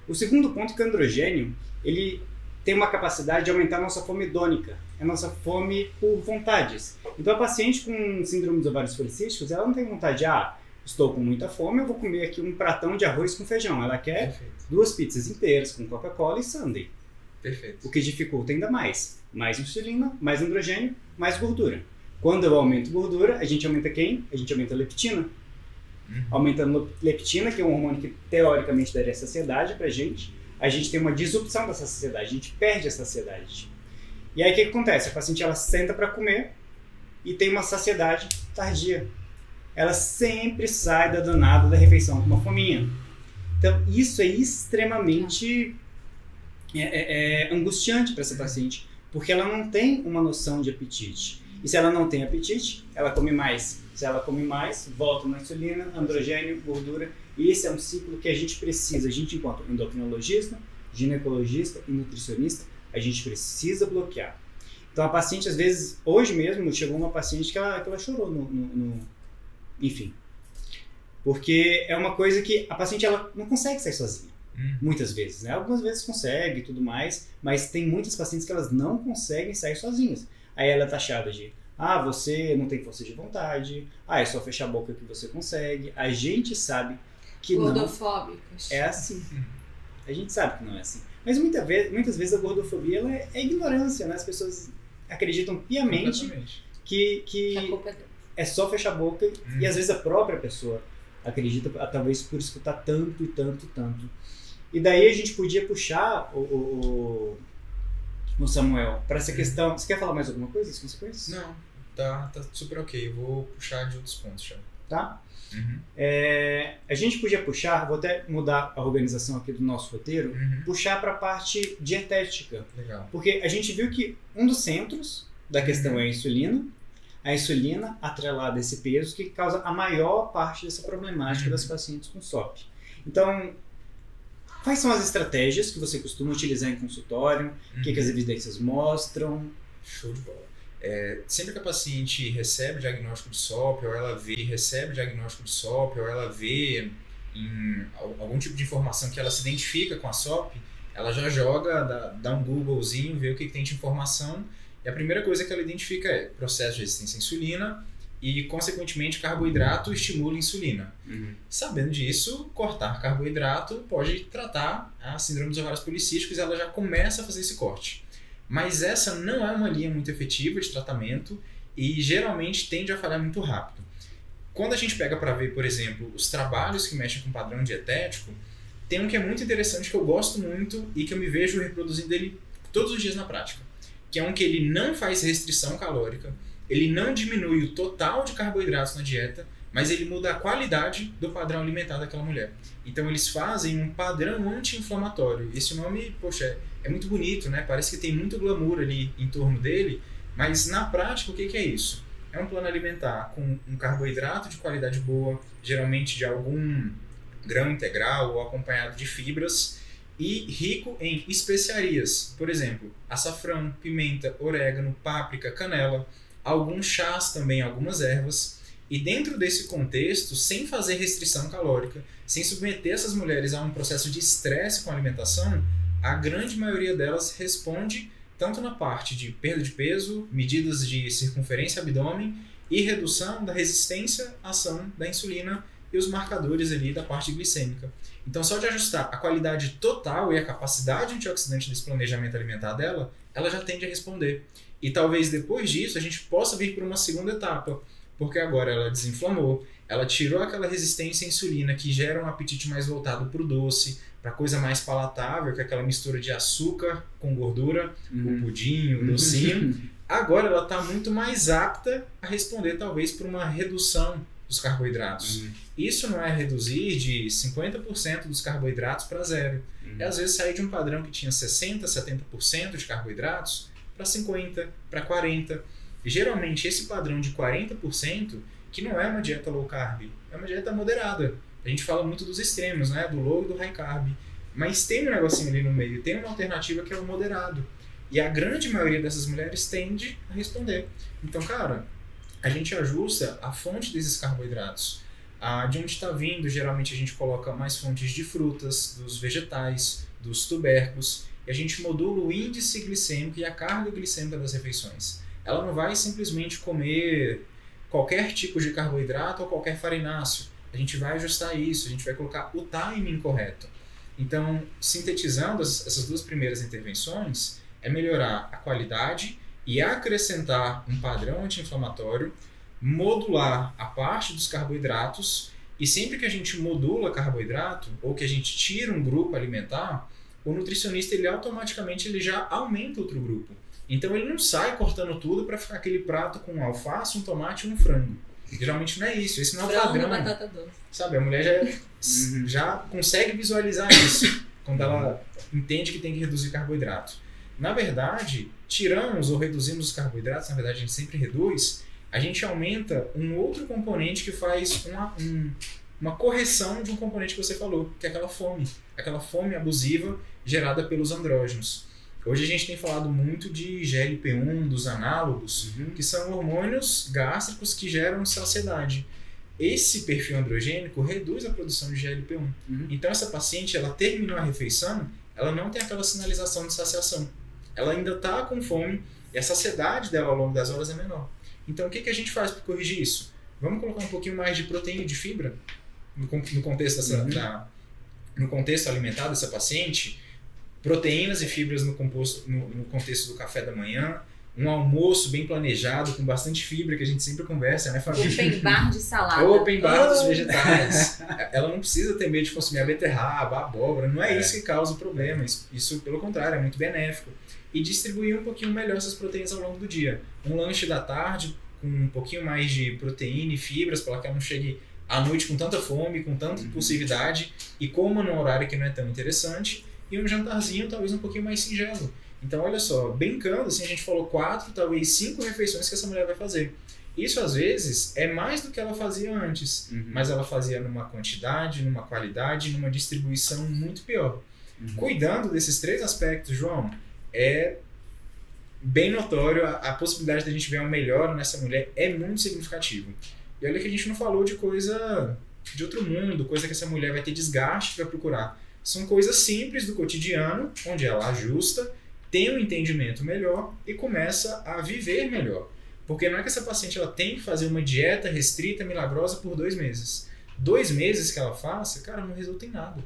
[SPEAKER 1] O segundo ponto é que o androgênio, ele tem uma capacidade de aumentar a nossa fome hedônica, a nossa fome por vontades. Então a paciente com síndrome dos ovários policísticos, ela não tem vontade de, estou com muita fome, eu vou comer aqui um pratão de arroz com feijão. Ela quer 2 pizzas inteiras com Coca-Cola e sundae.
[SPEAKER 3] Perfeito.
[SPEAKER 1] O que dificulta ainda mais. Mais insulina, mais androgênio, mais gordura. Quando eu aumento gordura, a gente aumenta quem? A gente aumenta a leptina. Aumentando a leptina, que é um hormônio que teoricamente daria saciedade pra gente, a gente tem uma disrupção dessa saciedade, a gente perde a saciedade. E aí o que acontece? A paciente ela senta para comer e tem uma saciedade tardia. Ela sempre sai da danada da refeição com uma fominha. Então isso é extremamente angustiante para essa paciente, porque ela não tem uma noção de apetite. E se ela não tem apetite, ela come mais. Se ela come mais, volta na insulina, androgênio, gordura. E esse é um ciclo que a gente precisa. A gente, enquanto endocrinologista, ginecologista e nutricionista, a gente precisa bloquear. Então a paciente, às vezes, hoje mesmo, chegou uma paciente que ela chorou enfim. Porque é uma coisa que a paciente ela não consegue sair sozinha. Muitas vezes, né? Algumas vezes consegue e tudo mais, mas tem muitas pacientes que elas não conseguem sair sozinhas. Aí ela é taxada de, você não tem força de vontade, é só fechar a boca que você consegue. A gente sabe que
[SPEAKER 2] gordofóbicos.
[SPEAKER 1] Não é assim. A gente sabe que não é assim. Mas muitas vezes a gordofobia ela é ignorância, né? As pessoas acreditam piamente que
[SPEAKER 2] a culpa
[SPEAKER 1] é só fechar a boca e às vezes a própria pessoa acredita, talvez por escutar tanto e tanto e tanto. E daí a gente podia puxar o Samuel para essa questão. Você quer falar mais alguma coisa das consequências?
[SPEAKER 3] Não, tá super ok. Eu vou puxar de outros pontos já.
[SPEAKER 1] Tá? A gente podia puxar, vou até mudar a organização aqui do nosso roteiro, puxar para a parte dietética.
[SPEAKER 3] Legal.
[SPEAKER 1] Porque a gente viu que um dos centros da questão é a insulina atrelada a esse peso que causa a maior parte dessa problemática das pacientes com SOP. Então, Quais são as estratégias que você costuma utilizar em consultório? O que as evidências mostram?
[SPEAKER 3] Show de bola. Sempre que a paciente recebe o diagnóstico de SOP, ou ela vê algum tipo de informação que ela se identifica com a SOP, ela já joga, dá um Googlezinho, vê o que tem de informação, e a primeira coisa que ela identifica é processo de resistência à insulina e, consequentemente, carboidrato estimula a insulina. Sabendo disso, cortar carboidrato pode tratar a síndrome dos ovários policísticos, e ela já começa a fazer esse corte. Mas essa não é uma linha muito efetiva de tratamento e geralmente tende a falhar muito rápido. Quando a gente pega para ver, por exemplo, os trabalhos que mexem com o padrão dietético, tem um que é muito interessante, que eu gosto muito e que eu me vejo reproduzindo ele todos os dias na prática, que é um que ele não faz restrição calórica, ele não diminui o total de carboidratos na dieta, mas ele muda a qualidade do padrão alimentar daquela mulher. Então eles fazem um padrão anti-inflamatório. Esse nome, poxa, é muito bonito, né? Parece que tem muito glamour ali em torno dele, mas na prática o que é isso? É um plano alimentar com um carboidrato de qualidade boa, geralmente de algum grão integral ou acompanhado de fibras, e rico em especiarias, por exemplo, açafrão, pimenta, orégano, páprica, canela, alguns chás também, algumas ervas. E dentro desse contexto, sem fazer restrição calórica, sem submeter essas mulheres a um processo de estresse com a alimentação, a grande maioria delas responde tanto na parte de perda de peso, medidas de circunferência abdômen e redução da resistência à ação da insulina e os marcadores ali da parte glicêmica. Então, só de ajustar a qualidade total e a capacidade antioxidante desse planejamento alimentar dela, ela já tende a responder. E talvez depois disso a gente possa vir para uma segunda etapa, porque agora ela desinflamou, ela tirou aquela resistência à insulina que gera um apetite mais voltado para o doce, para coisa mais palatável, que é aquela mistura de açúcar com gordura, o pudim, o docinho. Agora ela está muito mais apta a responder talvez por uma redução dos carboidratos. Isso não é reduzir de 50% dos carboidratos para zero. É às vezes sair de um padrão que tinha 60%, 70% de carboidratos para 50%, para 40%. E geralmente esse padrão de 40%, que não é uma dieta low carb, é uma dieta moderada. A gente fala muito dos extremos, né? Do low e do high carb. Mas tem um negocinho ali no meio, tem uma alternativa que é o moderado. E a grande maioria dessas mulheres tende a responder. Então, cara, a gente ajusta a fonte desses carboidratos. De onde está vindo, geralmente a gente coloca mais fontes de frutas, dos vegetais, dos tubérculos, e a gente modula o índice glicêmico e a carga glicêmica das refeições. Ela não vai simplesmente comer qualquer tipo de carboidrato ou qualquer farináceo. A gente vai ajustar isso, a gente vai colocar o timing correto. Então, sintetizando essas duas primeiras intervenções, é melhorar a qualidade e acrescentar um padrão anti-inflamatório, modular a parte dos carboidratos, e sempre que a gente modula carboidrato ou que a gente tira um grupo alimentar, o nutricionista ele já aumenta outro grupo. Então ele não sai cortando tudo para ficar aquele prato com alface, um tomate e um frango. Geralmente não é isso, esse não é o padrão.
[SPEAKER 2] Batata doce.
[SPEAKER 3] Sabe, a mulher já consegue visualizar isso quando ela entende que tem que reduzir carboidrato. Na verdade, tiramos ou reduzimos os carboidratos, na verdade a gente sempre reduz, a gente aumenta um outro componente que faz uma correção de um componente que você falou, que é aquela fome abusiva gerada pelos andrógenos. Hoje a gente tem falado muito de GLP-1, dos análogos, que são hormônios gástricos que geram saciedade. Esse perfil androgênico reduz a produção de GLP-1. Então essa paciente, ela terminou a refeição, ela não tem aquela sinalização de saciação. Ela ainda está com fome e a saciedade dela ao longo das horas é menor. Então o que a gente faz para corrigir isso? Vamos colocar um pouquinho mais de proteína e de fibra no contexto no contexto alimentar dessa paciente, proteínas e fibras no contexto do café da manhã, um almoço bem planejado, com bastante fibra, que a gente sempre conversa, né, Fabi?
[SPEAKER 2] Open bar de salada.
[SPEAKER 3] Open bar dos vegetais. Ela não precisa ter medo de consumir a beterraba, a abóbora, não é isso que causa o problema. Isso, pelo contrário, é muito benéfico. E distribuir um pouquinho melhor essas proteínas ao longo do dia. Um lanche da tarde com um pouquinho mais de proteína e fibras, para que ela não chegue à noite com tanta fome, com tanta impulsividade, e coma num horário que não é tão interessante, e um jantarzinho talvez um pouquinho mais singelo. Então, olha só, brincando, assim, a gente falou 4, talvez 5 refeições que essa mulher vai fazer. Isso, às vezes, é mais do que ela fazia antes, mas ela fazia numa quantidade, numa qualidade, numa distribuição muito pior. Cuidando desses 3 aspectos, João, é bem notório a possibilidade de a gente ver uma melhora nessa mulher é muito significativo. E olha que a gente não falou de coisa de outro mundo, coisa que essa mulher vai ter desgaste para procurar. São coisas simples do cotidiano, onde ela ajusta, tem um entendimento melhor e começa a viver melhor. Porque não é que essa paciente ela tem que fazer uma dieta restrita, milagrosa por 2 meses. 2 meses que ela faça, cara, não resulta em nada.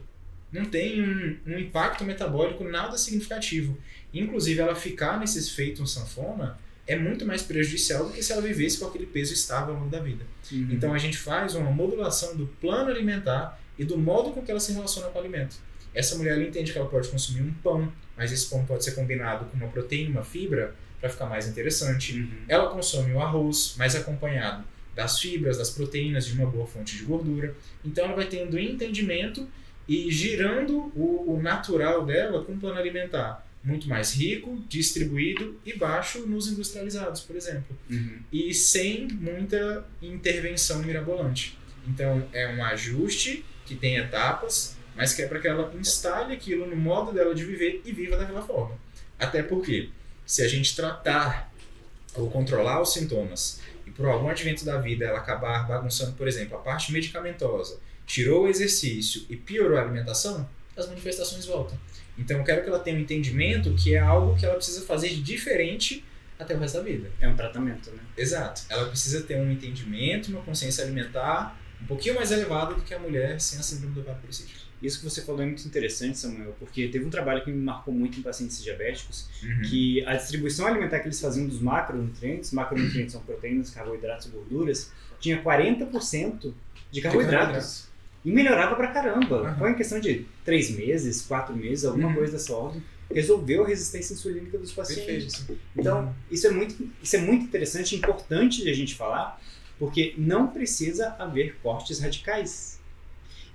[SPEAKER 3] Não tem um impacto metabólico nada significativo. Inclusive, ela ficar nesse efeito sanfona é muito mais prejudicial do que se ela vivesse com aquele peso estável ao longo da vida. Então, a gente faz uma modulação do plano alimentar e do modo com que ela se relaciona com o alimento. Essa mulher ela entende que ela pode consumir um pão, mas esse pão pode ser combinado com uma proteína, uma fibra, para ficar mais interessante. Ela consome o arroz, mais acompanhado das fibras, das proteínas, de uma boa fonte de gordura. Então, ela vai tendo entendimento e girando o natural dela com um plano alimentar muito mais rico, distribuído e baixo nos industrializados, por exemplo. E sem muita intervenção mirabolante. Então, é um ajuste que tem etapas, mas que é para que ela instale aquilo no modo dela de viver e viva daquela forma. Até porque, se a gente tratar ou controlar os sintomas e por algum advento da vida ela acabar bagunçando, por exemplo, a parte medicamentosa, tirou o exercício e piorou a alimentação, as manifestações voltam. Então eu quero que ela tenha um entendimento que é algo que ela precisa fazer de diferente até o resto da vida.
[SPEAKER 1] É um tratamento, né?
[SPEAKER 3] Exato. Ela precisa ter um entendimento, uma consciência alimentar um pouquinho mais elevada do que a mulher sem a síndrome do ovário policístico.
[SPEAKER 1] Isso que você falou é muito interessante, Samuel, porque teve um trabalho que me marcou muito em pacientes diabéticos, que a distribuição alimentar que eles faziam dos macronutrientes são proteínas, carboidratos e gorduras, tinha 40% de carboidratos. E melhorava pra caramba. Foi em questão de 3 meses, 4 meses, alguma coisa dessa ordem. Resolveu a resistência insulínica dos pacientes.
[SPEAKER 3] Perfeito.
[SPEAKER 1] Então, isso é muito interessante e importante de a gente falar, porque não precisa haver cortes radicais.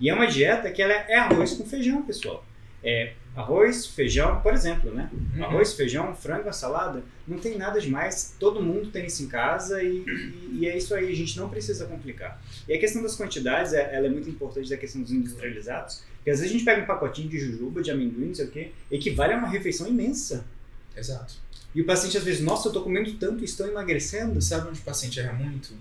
[SPEAKER 1] E é uma dieta que ela é arroz com feijão, pessoal. É arroz, feijão, por exemplo, né? Arroz, feijão, frango, salada, não tem nada demais. Todo mundo tem isso em casa e é isso aí, a gente não precisa complicar. E a questão das quantidades, ela é muito importante da questão dos industrializados, porque às vezes a gente pega um pacotinho de jujuba, de amendoim, não sei o quê, equivale a uma refeição imensa.
[SPEAKER 3] Exato.
[SPEAKER 1] E o paciente às vezes, nossa, eu tô comendo tanto e estou emagrecendo.
[SPEAKER 3] Sabe onde o paciente erra muito?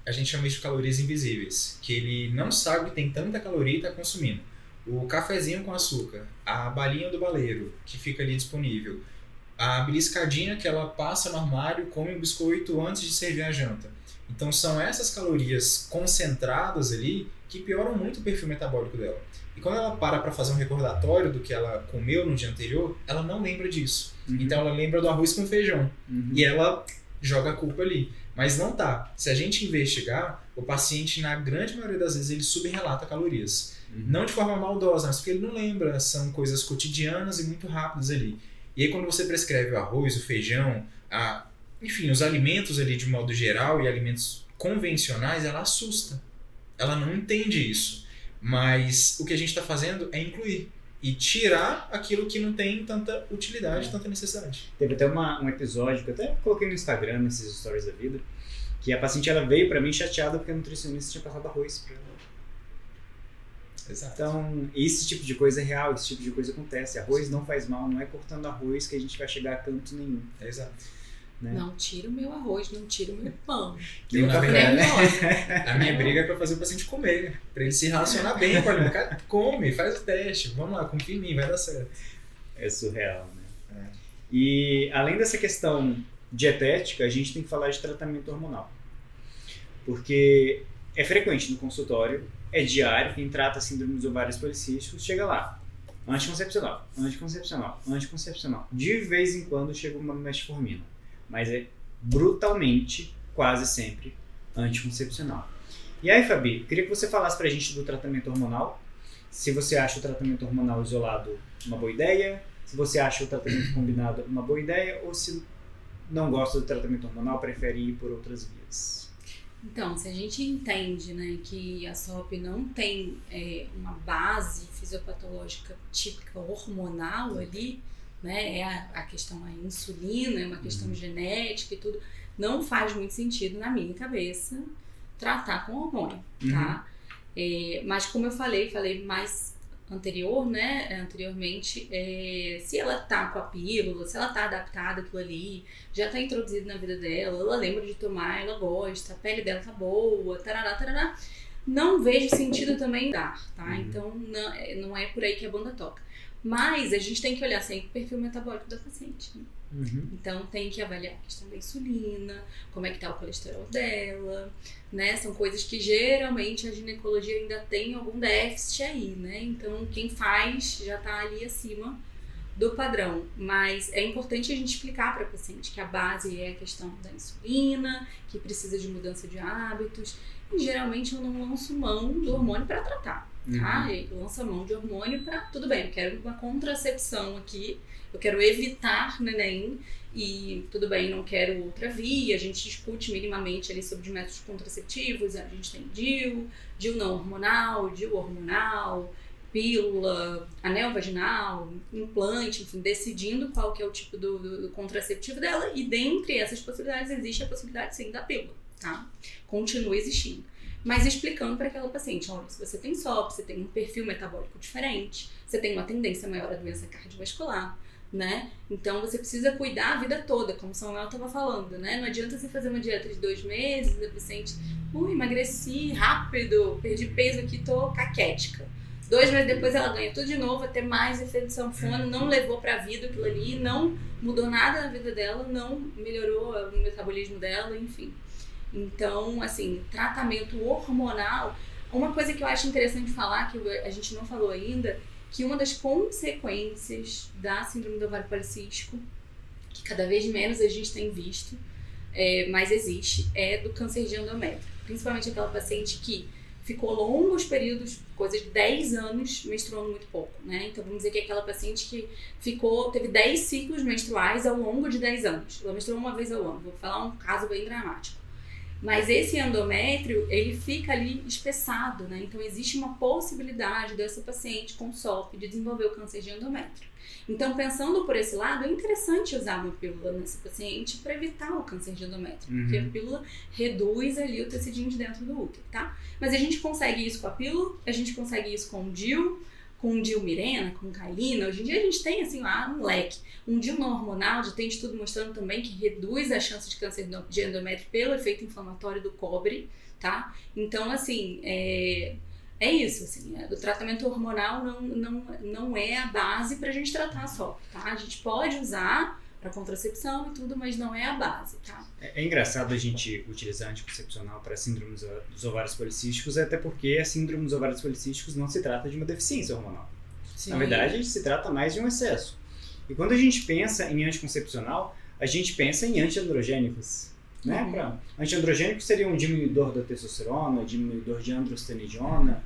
[SPEAKER 3] A gente chama isso de calorias invisíveis, que ele não sabe que tem tanta caloria e está consumindo. O cafezinho com açúcar, a balinha do baleiro, que fica ali disponível, a beliscadinha que ela passa no armário, come um biscoito antes de servir a janta. Então são essas calorias concentradas ali que pioram muito o perfil metabólico dela. E quando ela para fazer um recordatório do que ela comeu no dia anterior, ela não lembra disso. Então ela lembra do arroz com feijão. E ela joga a culpa ali. Mas não tá. Se a gente investigar, o paciente, na grande maioria das vezes, ele subrelata calorias. Não de forma maldosa, mas porque ele não lembra. São coisas cotidianas e muito rápidas ali. E aí quando você prescreve o arroz, o feijão, enfim, os alimentos ali de modo geral e alimentos convencionais, ela assusta. Ela não entende isso. Mas o que a gente está fazendo é incluir. E tirar aquilo que não tem tanta utilidade, tanta necessidade.
[SPEAKER 1] Teve até um episódio que eu até coloquei no Instagram, nesses stories da vida, que a paciente ela veio pra mim chateada porque a nutricionista tinha passado arroz pra ela.
[SPEAKER 3] Exato.
[SPEAKER 1] Então, esse tipo de coisa é real, esse tipo de coisa acontece. Arroz não faz mal, não é cortando arroz que a gente vai chegar a canto nenhum.
[SPEAKER 3] Exato.
[SPEAKER 2] Né? Não tira o meu arroz, não tira o meu pão.
[SPEAKER 3] Na verdade, a minha briga é pra fazer o paciente comer, pra ele se relacionar bem com o alimento. Cara, come, faz o teste, vamos lá, confia em mim, vai dar certo.
[SPEAKER 1] É surreal, né? E além dessa questão dietética, a gente tem que falar de tratamento hormonal. Porque é frequente no consultório, é diário, quem trata síndrome dos ovários policísticos chega lá. Anticoncepcional. De vez em quando chega uma metformina. Mas é brutalmente, quase sempre, anticoncepcional. E aí, Fabi, eu queria que você falasse pra gente do tratamento hormonal, se você acha o tratamento hormonal isolado uma boa ideia, se você acha o tratamento combinado uma boa ideia, ou se não gosta do tratamento hormonal, prefere ir por outras vias.
[SPEAKER 2] Então, se a gente entende, né, que a SOP não tem uma base fisiopatológica típica hormonal ali, né, é a questão da insulina, é uma questão genética e tudo, não faz muito sentido na minha cabeça tratar com hormônio, tá? Mas como eu falei mais anterior, né, anteriormente, se ela tá com a pílula, se ela tá adaptada àquilo ali, já tá introduzido na vida dela, ela lembra de tomar, ela gosta, a pele dela tá boa, tarará, tarará, não vejo sentido também dar, tá? Então não é por aí que a banda toca. Mas a gente tem que olhar sempre o perfil metabólico da paciente, né? Então tem que avaliar a questão da insulina, como é que tá o colesterol dela, né? São coisas que geralmente a ginecologia ainda tem algum déficit aí, né? Então quem faz já tá ali acima do padrão. Mas é importante a gente explicar para a paciente que a base é a questão da insulina, que precisa de mudança de hábitos. E geralmente eu não lanço mão do hormônio para tratar, tá? Eu lanço a mão de hormônio para, tudo bem, eu quero uma contracepção aqui, eu quero evitar neném e tudo bem, não quero outra via, a gente discute minimamente ali sobre métodos contraceptivos, a gente tem DIU não hormonal, DIU hormonal, pílula, anel vaginal, implante, enfim, decidindo qual que é o tipo do contraceptivo dela e dentre essas possibilidades existe a possibilidade sim da pílula, tá? Continua existindo. Mas explicando para aquela paciente, olha, se você tem SOP, você tem um perfil metabólico diferente, você tem uma tendência maior à doença cardiovascular, né? Então você precisa cuidar a vida toda, como o Samuel estava falando, né? Não adianta você fazer uma dieta de 2 meses, a paciente, emagreci rápido, perdi peso aqui, tô caquética. 2 meses depois ela ganha tudo de novo, até mais efeito sanfona, não levou pra vida aquilo ali, não mudou nada na vida dela, não melhorou o metabolismo dela, enfim. Então, assim, tratamento hormonal, uma coisa que eu acho interessante falar, que a gente não falou ainda, que uma das consequências da síndrome do ovário policístico, que cada vez menos a gente tem visto, mas existe, é do câncer de endométrio. Principalmente aquela paciente que ficou longos períodos, coisa de 10 anos, menstruando muito pouco, né? Então vamos dizer que é aquela paciente que teve 10 ciclos menstruais ao longo de 10 anos. Ela menstruou uma vez ao ano, vou falar um caso bem dramático. Mas esse endométrio, ele fica ali espessado, né? Então existe uma possibilidade dessa paciente com SOP de desenvolver o câncer de endométrio. Então, pensando por esse lado, é interessante usar uma pílula nessa paciente para evitar o câncer de endométrio, porque a pílula reduz ali o tecidinho de dentro do útero, tá? Mas a gente consegue isso com a pílula, a gente consegue isso com o DIU, com Dilmirena, com Kailina. Hoje em dia a gente tem assim lá um leque. Um DIU não hormonal, já tem estudo mostrando também que reduz a chance de câncer de endométrio pelo efeito inflamatório do cobre, tá? Então, assim, é isso, assim, o tratamento hormonal não é a base pra gente tratar só, tá? A gente pode usar para contracepção e tudo, mas não é a base, tá?
[SPEAKER 1] É engraçado a gente utilizar anticoncepcional para síndrome dos ovários policísticos, até porque a síndrome dos ovários policísticos não se trata de uma deficiência hormonal. Sim. Na verdade, se trata mais de um excesso. E quando a gente pensa em anticoncepcional, a gente pensa em antiandrogênicos. Né? Antiandrogênicos seria um diminuidor da testosterona, diminuidor de androstenediona,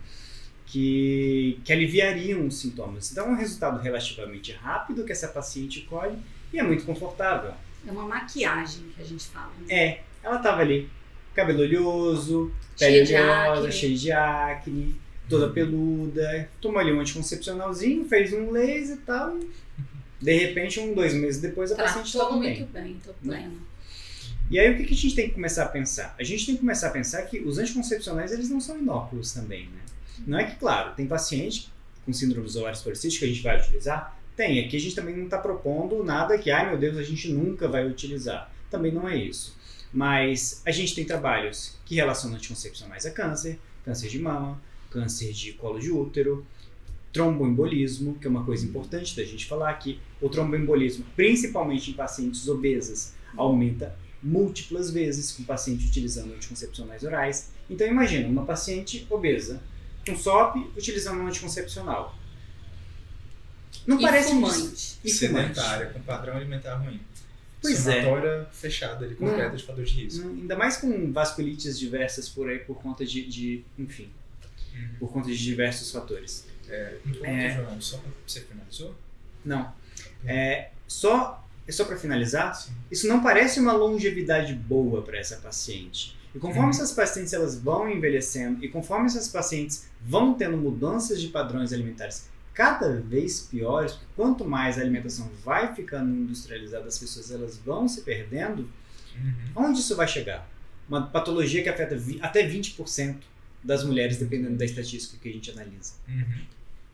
[SPEAKER 1] que aliviariam os sintomas. Então é um resultado relativamente rápido que essa paciente colhe e é muito confortável.
[SPEAKER 2] É uma maquiagem que a gente fala. Né?
[SPEAKER 1] Ela estava ali, cabelo oleoso, pele oleosa, cheia de acne, toda peluda, tomou ali um anticoncepcionalzinho, fez um laser e tal, e de repente, 2 meses depois, a paciente estava bem.
[SPEAKER 2] Muito bem, tô plena.
[SPEAKER 1] E aí o que a gente tem que começar a pensar? A gente tem que começar a pensar que os anticoncepcionais eles não são inóculos também, né? Não é que, claro, tem paciente com síndrome dos ovários policísticos que a gente vai utilizar? Tem, aqui a gente também não está propondo nada que, ai meu Deus, a gente nunca vai utilizar. Também não é isso. Mas a gente tem trabalhos que relacionam anticoncepcionais a câncer, câncer de mama, câncer de colo de útero, tromboembolismo, que é uma coisa importante da gente falar aqui. O tromboembolismo, principalmente em pacientes obesas, aumenta múltiplas vezes com o paciente utilizando anticoncepcionais orais. Então imagina, uma paciente obesa com SOP utilizando um anticoncepcional. Não parece
[SPEAKER 2] fumante.
[SPEAKER 3] Sedentária, com padrão alimentar ruim.
[SPEAKER 1] Pois é.
[SPEAKER 3] Somatória fechada ali, completa de fator de risco.
[SPEAKER 1] Ainda mais com vasculites diversas por aí por conta enfim, por conta de diversos fatores.
[SPEAKER 3] João, só você finalizou?
[SPEAKER 1] Não. Só para finalizar, sim. Isso não parece uma longevidade boa para essa paciente. E conforme essas pacientes elas vão envelhecendo e conforme essas pacientes vão tendo mudanças de padrões alimentares cada vez piores, porque quanto mais a alimentação vai ficando industrializada, as pessoas elas vão se perdendo, onde isso vai chegar? Uma patologia que afeta até 20% das mulheres, dependendo da estatística que a gente analisa.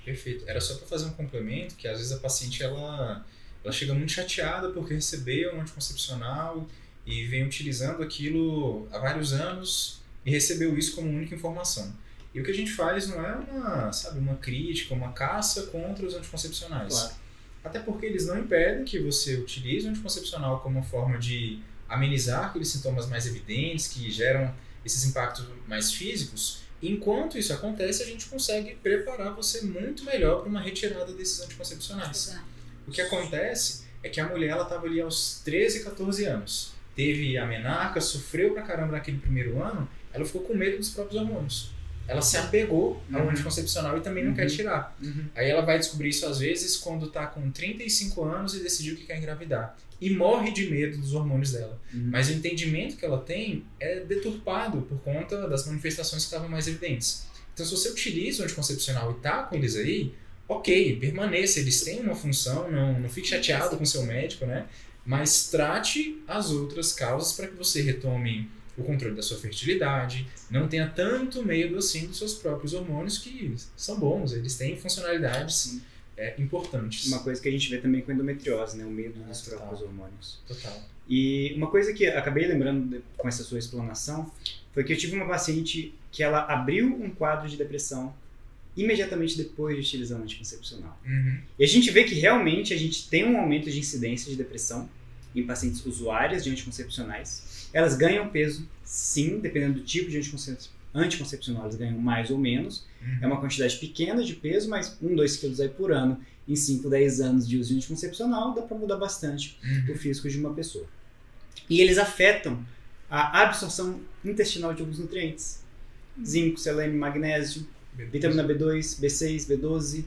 [SPEAKER 3] Perfeito. Era só para fazer um complemento, que às vezes a paciente ela chega muito chateada porque recebeu um anticoncepcional e vem utilizando aquilo há vários anos e recebeu isso como única informação. E o que a gente faz não é uma crítica, uma caça contra os anticoncepcionais.
[SPEAKER 1] Claro.
[SPEAKER 3] Até porque eles não impedem que você utilize o anticoncepcional como uma forma de amenizar aqueles sintomas mais evidentes que geram esses impactos mais físicos. Enquanto isso acontece, a gente consegue preparar você muito melhor para uma retirada desses anticoncepcionais.
[SPEAKER 2] Exato.
[SPEAKER 3] O que acontece é que a mulher estava ali aos 13, 14 anos. Teve a menarca, sofreu pra caramba naquele primeiro ano, ela ficou com medo dos próprios hormônios. Ela se apegou ao anticoncepcional e também não quer tirar. Aí ela vai descobrir isso às vezes quando tá com 35 anos e decidiu que quer engravidar. E morre de medo dos hormônios dela. Mas o entendimento que ela tem é deturpado por conta das manifestações que estavam mais evidentes. Então se você utiliza o anticoncepcional e tá com eles aí, ok, permaneça, eles têm uma função, não fique chateado com seu médico, né? Mas trate as outras causas para que você retome o controle da sua fertilidade, não tenha tanto medo assim dos seus próprios hormônios, que são bons, eles têm funcionalidades importantes.
[SPEAKER 1] Uma coisa que a gente vê também com endometriose, né? O medo dos próprios hormônios.
[SPEAKER 3] Total.
[SPEAKER 1] E uma coisa que acabei lembrando com essa sua explanação foi que eu tive uma paciente que ela abriu um quadro de depressão imediatamente depois de utilizar o anticoncepcional. E a gente vê que realmente a gente tem um aumento de incidência de depressão em pacientes usuárias de anticoncepcionais. Elas ganham peso, sim, dependendo do tipo de anticoncepcional, elas ganham mais ou menos. É uma quantidade pequena de peso, mas 1-2 quilos aí por ano, em 5-10 anos de uso de anticoncepcional, dá para mudar bastante o físico de uma pessoa. E eles afetam a absorção intestinal de alguns nutrientes. Zinco, selênio, magnésio, vitamina B2, B6, B12.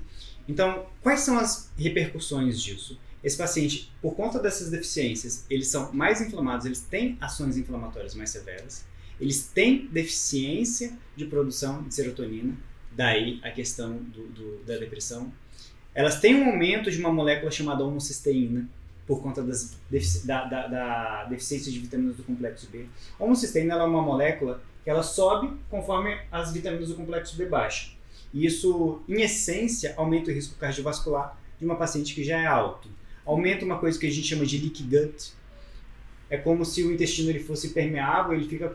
[SPEAKER 1] Então, quais são as repercussões disso? Esse paciente, por conta dessas deficiências, eles são mais inflamados, eles têm ações inflamatórias mais severas, eles têm deficiência de produção de serotonina, daí a questão da depressão. Elas têm um aumento de uma molécula chamada homocisteína, por conta da deficiência de vitaminas do complexo B. A homocisteína ela é uma molécula que ela sobe conforme as vitaminas do complexo B baixam. E isso, em essência, aumenta o risco cardiovascular de uma paciente que já é alto. Aumenta uma coisa que a gente chama de leaky gut. É como se o intestino ele fosse permeável, ele fica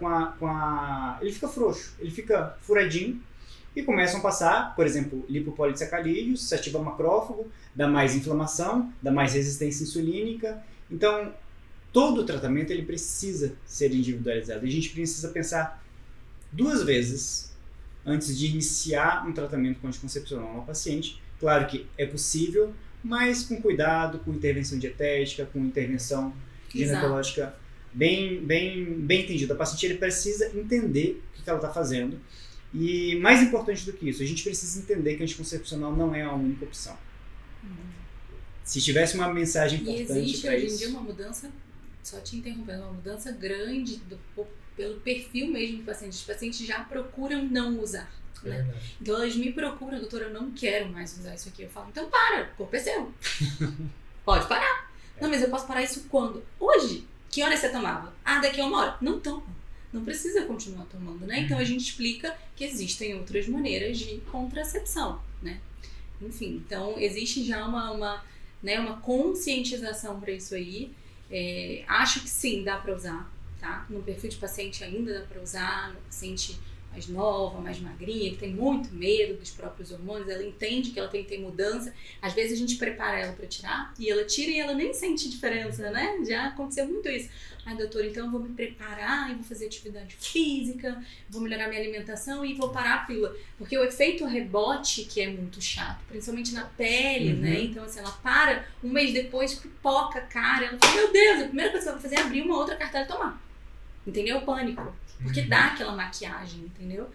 [SPEAKER 1] ele fica frouxo, ele fica furadinho e começam a passar, por exemplo, lipopolissacarídeos, se ativa macrófago, dá mais inflamação, dá mais resistência insulínica. Então, todo o tratamento ele precisa ser individualizado. A gente precisa pensar 2 vezes antes de iniciar um tratamento com anticoncepcional na paciente. Claro que é possível, mas com cuidado, com intervenção dietética, com intervenção ginecológica bem entendida. A paciente ele precisa entender o que ela está fazendo. E mais importante do que isso, a gente precisa entender que a anticoncepcional não é a única opção. Se tivesse uma mensagem importante para isso...
[SPEAKER 2] E existe hoje em dia uma mudança, só te interrompendo, uma mudança grande pelo perfil mesmo do paciente. Os pacientes já procuram não usar. Né? Então elas me procuram, doutora, eu não quero mais usar isso aqui. Eu falo, então para, o corpo é seu. Pode parar. Não, mas eu posso parar isso quando? Hoje. Que hora você tomava? Daqui a 1 hora. Não toma. Não precisa continuar tomando, né? Então a gente explica que existem outras maneiras de contracepção, né? Enfim, então existe já uma conscientização para isso aí. Acho que sim, dá para usar, tá? No perfil de paciente ainda dá para usar, no paciente mais nova, mais magrinha, que tem muito medo dos próprios hormônios, ela entende que ela tem que ter mudança. Às vezes a gente prepara ela para tirar e ela tira e ela nem sente diferença, né? Já aconteceu muito isso. Doutora, então eu vou me preparar e vou fazer atividade física, vou melhorar minha alimentação e vou parar a pílula. Porque o efeito rebote que é muito chato, principalmente na pele, né? Então assim, ela para, 1 mês depois pipoca a cara, ela fala, meu Deus, a primeira coisa que eu vou fazer é abrir uma outra cartela e tomar. Entendeu? Pânico. Porque dá aquela maquiagem, entendeu?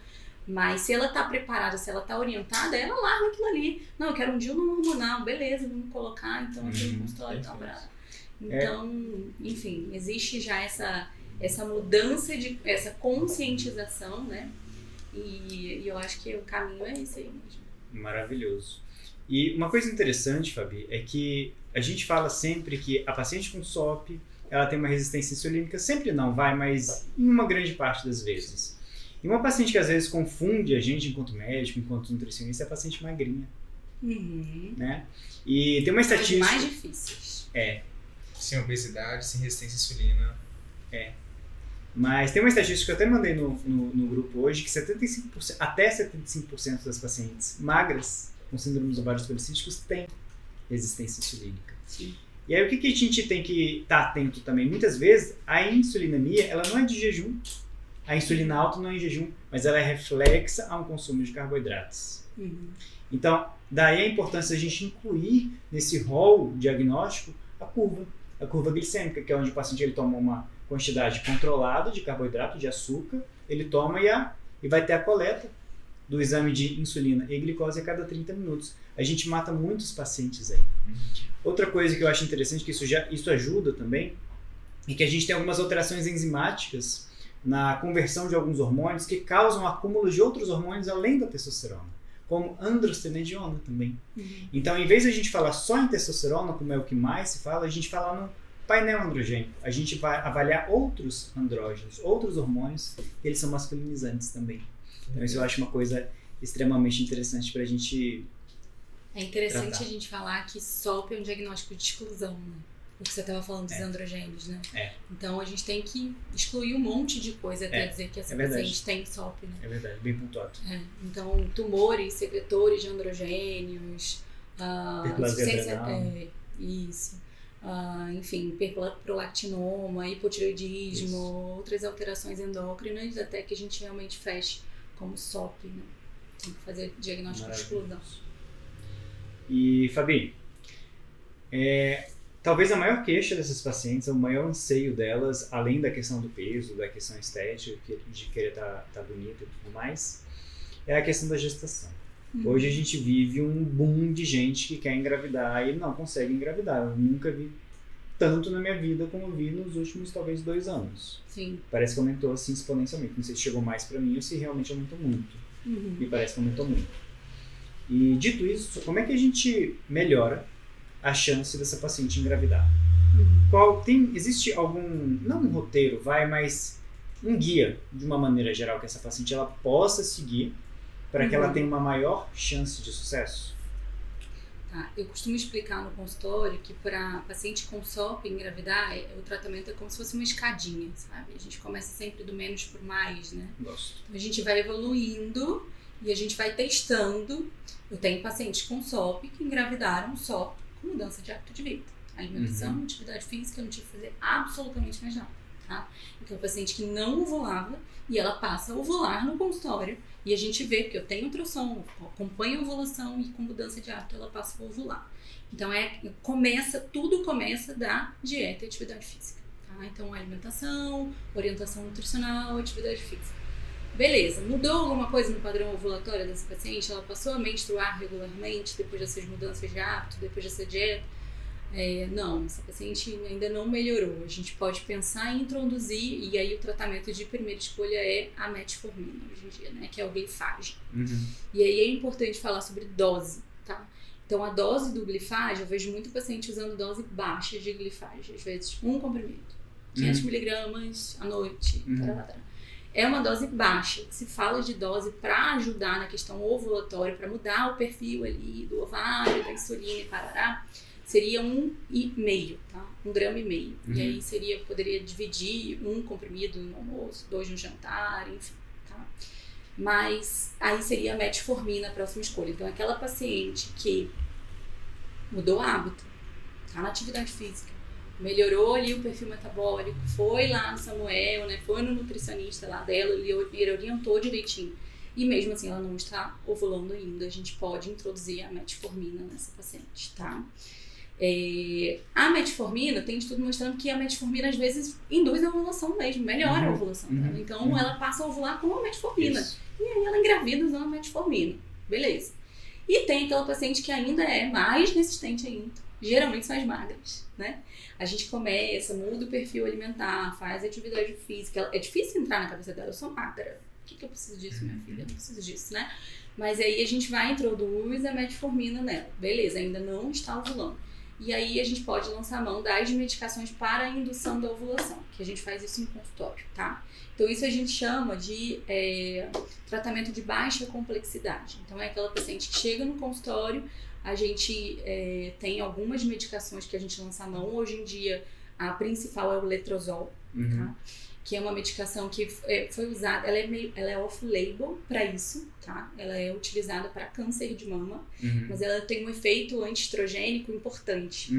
[SPEAKER 2] Mas se ela tá preparada, se ela tá orientada, ela larga aquilo ali. Não, eu quero um DIU não hormonal, beleza, vamos colocar então aqui no consultório e tal. Então, enfim, existe já essa mudança, essa conscientização, né? E eu acho que o caminho é esse aí mesmo. Maravilhoso.
[SPEAKER 1] E uma coisa interessante, Fabi, é que a gente fala sempre que a paciente com SOP ela tem uma resistência insulínica, sempre não vai, mas em uma grande parte das vezes. E uma paciente que às vezes confunde a gente enquanto médico, enquanto nutricionista, é a paciente magrinha. né? E tem uma
[SPEAKER 2] As
[SPEAKER 1] estatística...
[SPEAKER 2] mais difíceis.
[SPEAKER 3] Sem obesidade, sem resistência à insulina.
[SPEAKER 1] Mas tem uma estatística que eu até mandei no grupo hoje, que 75%, até 75% das pacientes magras com síndrome dos ovários policísticos têm resistência insulínica.
[SPEAKER 2] Sim.
[SPEAKER 1] E aí o que a gente tem que estar atento também? Muitas vezes a insulinemia, ela não é de jejum, a insulina alta não é em jejum, mas ela é reflexa a um consumo de carboidratos. Então, daí a importância da gente incluir nesse rol diagnóstico a curva glicêmica, que é onde o paciente ele toma uma quantidade controlada de carboidrato, de açúcar, ele toma e vai ter a coleta do exame de insulina e glicose a cada 30 minutos. A gente mata muitos pacientes aí. Outra coisa que eu acho interessante, que isso ajuda também, é que a gente tem algumas alterações enzimáticas na conversão de alguns hormônios que causam acúmulo de outros hormônios além da testosterona, como androstenediona também. Então, em vez de a gente falar só em testosterona, como é o que mais se fala, a gente fala no painel androgênico. A gente vai avaliar outros andrógenos, outros hormônios, que eles são masculinizantes também. Então, isso eu acho uma coisa extremamente interessante para a gente
[SPEAKER 2] É interessante
[SPEAKER 1] tratar.
[SPEAKER 2] a gente falar que SOP é um diagnóstico de exclusão, né? O que você estava falando dos androgênios, né? Então a gente tem que excluir um monte de coisa até dizer que essa paciente tem SOP, né?
[SPEAKER 1] É verdade, bem pontuado.
[SPEAKER 2] Então, tumores, secretores de androgênios,
[SPEAKER 1] Hiperplasia adrenal.
[SPEAKER 2] isso. Enfim, hiperprolactinoma, hipotireoidismo,
[SPEAKER 1] Isso.
[SPEAKER 2] outras alterações endócrinas, até que a gente realmente feche como SOP, né? Tem que fazer diagnóstico de exclusão.
[SPEAKER 1] E, Fabi, talvez a maior queixa dessas pacientes, o maior anseio delas, além da questão do peso, da questão estética, de querer estar bonita e tudo mais, é a questão da gestação. Hoje a gente vive um boom de gente que quer engravidar e não consegue engravidar. Eu nunca vi tanto na minha vida como eu vi nos últimos, talvez, 2 anos.
[SPEAKER 2] Sim.
[SPEAKER 1] Parece que aumentou assim exponencialmente. Não sei se chegou mais pra mim ou se realmente aumentou muito. Me parece que aumentou muito. E dito isso, como é que a gente melhora a chance dessa paciente engravidar? Existe algum, não um roteiro, mas um guia, de uma maneira geral, que essa paciente ela possa seguir para que ela tenha uma maior chance de sucesso?
[SPEAKER 2] Eu costumo explicar no consultório que para paciente com SOP engravidar, o tratamento é como se fosse uma escadinha, sabe? A gente começa sempre do menos pro mais, né?
[SPEAKER 1] Gosto.
[SPEAKER 2] Então, a gente vai evoluindo e a gente vai testando. Eu tenho pacientes com SOP que engravidaram só com mudança de hábito de vida. Alimentação, atividade física, eu não tive que fazer absolutamente mais nada, tá? Então, é paciente que não ovulava e ela passa a ovular no consultório e a gente vê, porque eu tenho ultrassom, acompanho a ovulação e com mudança de hábito ela passa a ovular. Então, tudo começa da dieta e atividade física, tá? Então, alimentação, orientação nutricional, atividade física. Beleza, mudou alguma coisa no padrão ovulatório dessa paciente? Ela passou a menstruar regularmente depois dessas mudanças de hábito, depois dessa dieta? Não, essa paciente ainda não melhorou. A gente pode pensar em introduzir, e aí o tratamento de primeira escolha é a metformina hoje em dia, né? Que é o Glifage. E aí é importante falar sobre dose, tá? Então a dose do Glifage, eu vejo muito paciente usando dose baixa de Glifage, às vezes um comprimido, 500 miligramas à noite, É uma dose baixa. Se fala de dose para ajudar na questão ovulatória, para mudar o perfil ali do ovário, da insulina e parará, seria 1,5, tá? 1,5 grama. E aí poderia dividir 1 comprimido no almoço, 2 no jantar, enfim, tá? Mas aí seria a metformina a próxima escolha. Então, aquela paciente que mudou o hábito, tá na atividade física, melhorou ali o perfil metabólico, foi lá no Samuel, né, foi no nutricionista lá dela, ele orientou direitinho. E mesmo assim ela não está ovulando ainda, a gente pode introduzir a metformina nessa paciente, tá? A metformina, tem estudo mostrando que a metformina às vezes induz a ovulação mesmo, melhora a ovulação. Tá? Então ela passa a ovular com a metformina.
[SPEAKER 1] Isso.
[SPEAKER 2] E aí ela engravida usando a metformina. Beleza. E tem aquela paciente que ainda é mais resistente ainda. Geralmente são as magras, né? A gente começa, muda o perfil alimentar, faz atividade física. É difícil entrar na cabeça dela, eu sou magra. O que eu preciso disso, minha filha? Eu não preciso disso, né? Mas aí a gente vai introduz a metformina nela. Beleza, ainda não está ovulando. E aí a gente pode lançar a mão das medicações para a indução da ovulação, que a gente faz isso em consultório, tá? Então isso a gente chama de tratamento de baixa complexidade. Então é aquela paciente que chega no consultório, A gente tem algumas medicações que a gente lança a mão. Hoje em dia, a principal é o letrozol, tá? Que é uma medicação que foi usada, ela é off-label para isso, tá? Ela é utilizada para câncer de mama, mas ela tem um efeito antiestrogênico importante.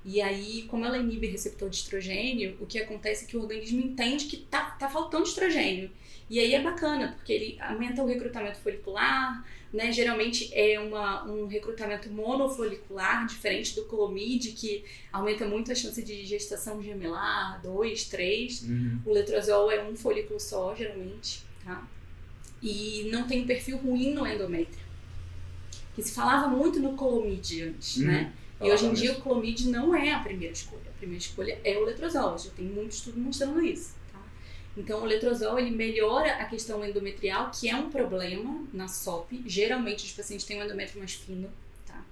[SPEAKER 2] E aí, como ela inibe receptor de estrogênio, o que acontece é que o organismo entende que tá faltando estrogênio. E aí é bacana, porque ele aumenta o recrutamento folicular, né? Geralmente é um recrutamento monofolicular, diferente do Clomid, que aumenta muito a chance de gestação gemelar, 2, 3. O letrozol é um folículo só, geralmente, tá? E não tem um perfil ruim no endométrio. Que se falava muito no Clomid antes, né? E hoje em dia o Clomid não é a primeira escolha. A primeira escolha é o letrozol. Já tem muito estudo mostrando isso. Então, o letrozol, ele melhora a questão endometrial, que é um problema na SOP. Geralmente, os pacientes têm um endométrio mais fino, tá?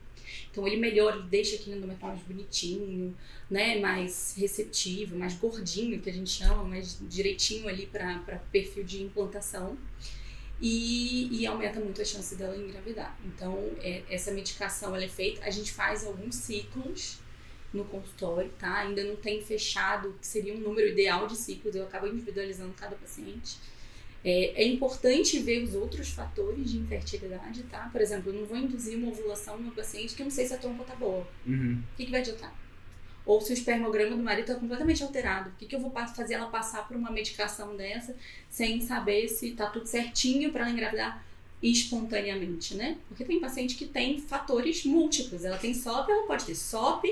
[SPEAKER 2] Então, ele melhora, ele deixa aquele endométrio mais bonitinho, né? Mais receptivo, mais gordinho, que a gente chama, mais direitinho ali para perfil de implantação. E aumenta muito a chance dela engravidar. Então, essa medicação, ela é feita, a gente faz alguns ciclos no consultório, tá? Ainda não tem fechado o que seria um número ideal de ciclos, eu acabo individualizando cada paciente. É importante ver os outros fatores de infertilidade, tá? Por exemplo, eu não vou induzir uma ovulação no paciente que eu não sei se a trompa tá boa. O que vai adiantar? Ou se o espermograma do marido tá completamente alterado, por que eu vou fazer ela passar por uma medicação dessa sem saber se tá tudo certinho para ela engravidar espontaneamente, né? Porque tem paciente que tem fatores múltiplos, ela tem SOP, ela pode ter SOP,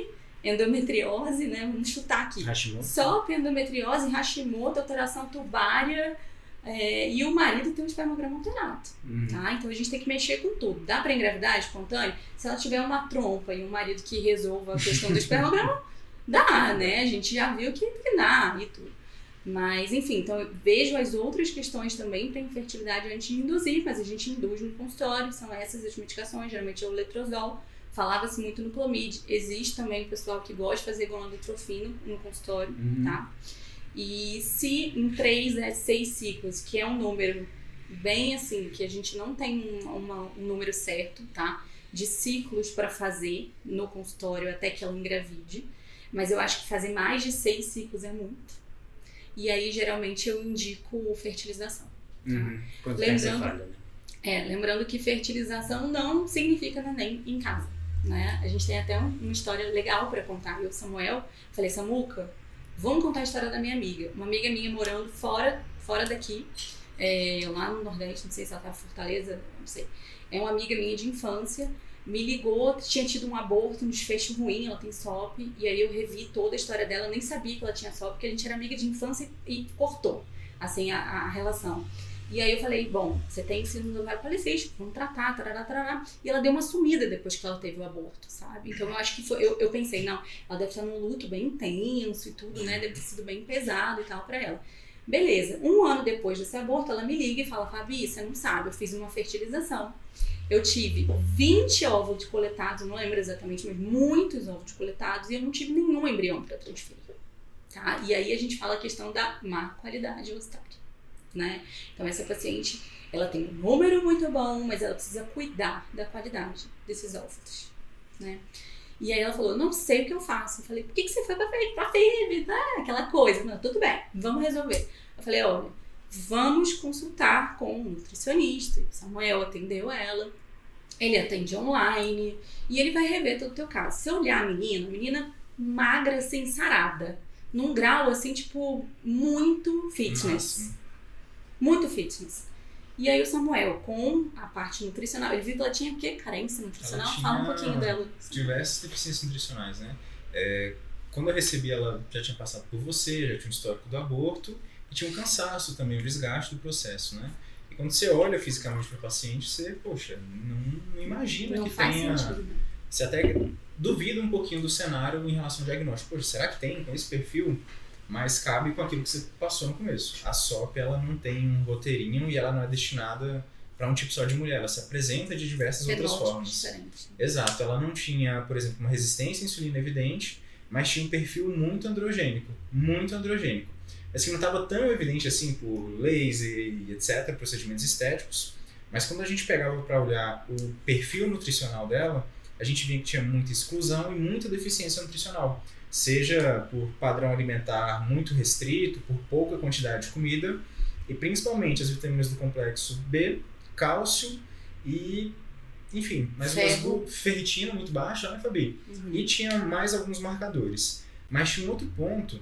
[SPEAKER 2] endometriose, né? Vamos chutar aqui.
[SPEAKER 1] Hashimoto.
[SPEAKER 2] SOP, endometriose, Hashimoto, alteração tubária, e o marido tem um espermograma alterado. Tá? Então a gente tem que mexer com tudo. Dá pra engravidar espontâneo? Se ela tiver uma trompa e um marido que resolva a questão do espermograma, dá, né? A gente já viu que dá e tudo. Mas, enfim, então eu vejo as outras questões também para infertilidade antes de induzir, mas a gente induz no consultório, são essas as medicações, geralmente é o letrozol. Falava-se muito no Clomid, existe também o pessoal que gosta de fazer gonadotropina no consultório, tá? E se em 3 a 6 ciclos, que é um número bem assim, que a gente não tem um número certo, tá? De ciclos para fazer no consultório até que ela engravide, mas eu acho que fazer mais de 6 ciclos é muito. E aí, geralmente, eu indico fertilização. Tá? Lembrando que fertilização não significa neném em casa. Né? A gente tem até uma história legal para contar. Eu, Samuel, falei, Samuca, vamos contar a história da minha amiga. Uma amiga minha morando fora daqui, lá no Nordeste, não sei se ela tá em Fortaleza, não sei. É uma amiga minha de infância, me ligou, tinha tido um aborto, um desfecho ruim, ela tem SOP, e aí eu revi toda a história dela, eu nem sabia que ela tinha SOP, porque a gente era amiga de infância e cortou, assim, a relação. E aí eu falei, bom, você tem síndrome do ovário policístico, vamos tratar, tarará. E ela deu uma sumida depois que ela teve o aborto, sabe? Então eu acho que foi, eu pensei, não, ela deve estar num luto bem intenso e tudo, né? Deve ter sido bem pesado e tal pra ela. Beleza, 1 ano depois desse aborto, ela me liga e fala, Fabi, você não sabe, eu fiz uma fertilização. Eu tive 20 óvulos coletados, não lembro exatamente, mas muitos óvulos coletados, e eu não tive nenhum embrião para transferir. Tá? E aí a gente fala a questão da má qualidade ovárica. Né? Então essa paciente, ela tem um número muito bom, mas ela precisa cuidar da qualidade desses óvulos, né? E aí ela falou, não sei o que eu faço. Eu falei, por que você foi pra FIV? Aquela coisa. Não, tudo bem, vamos resolver. Eu falei, olha, vamos consultar com um nutricionista. O Samuel atendeu ela, ele atende online e ele vai rever todo o teu caso. Se eu olhar a menina magra, assim, sarada, num grau, assim, tipo, muito fitness. Nossa. Muito fitness. E aí o Samuel, com a parte nutricional, ele viu que ela tinha o quê? Carência nutricional? Fala um pouquinho dela.
[SPEAKER 3] Diversas deficiências nutricionais, né? Quando eu recebi, ela já tinha passado por você, já tinha um histórico do aborto, e tinha um cansaço também, um desgaste do processo, né? E quando você olha fisicamente para o paciente, você, poxa, não imagina não que tenha... Sentido. Você até duvida um pouquinho do cenário em relação ao diagnóstico. Poxa, será que tem com esse perfil? Mas cabe com aquilo que você passou no começo. A SOP, ela não tem um roteirinho e ela não é destinada para um tipo só de mulher. Ela se apresenta de diversas outras formas. Diferente. Exato. Ela não tinha, por exemplo, uma resistência à insulina evidente, mas tinha um perfil muito androgênico. Muito androgênico. Mas que não estava tão evidente assim por laser e etc., procedimentos estéticos. Mas quando a gente pegava para olhar o perfil nutricional dela, a gente via que tinha muita exclusão e muita deficiência nutricional, seja por padrão alimentar muito restrito, por pouca quantidade de comida, e principalmente as vitaminas do complexo B, cálcio e, enfim, mais uma ferritina muito baixa, né, Fabi? E tinha mais alguns marcadores. Mas tinha um outro ponto,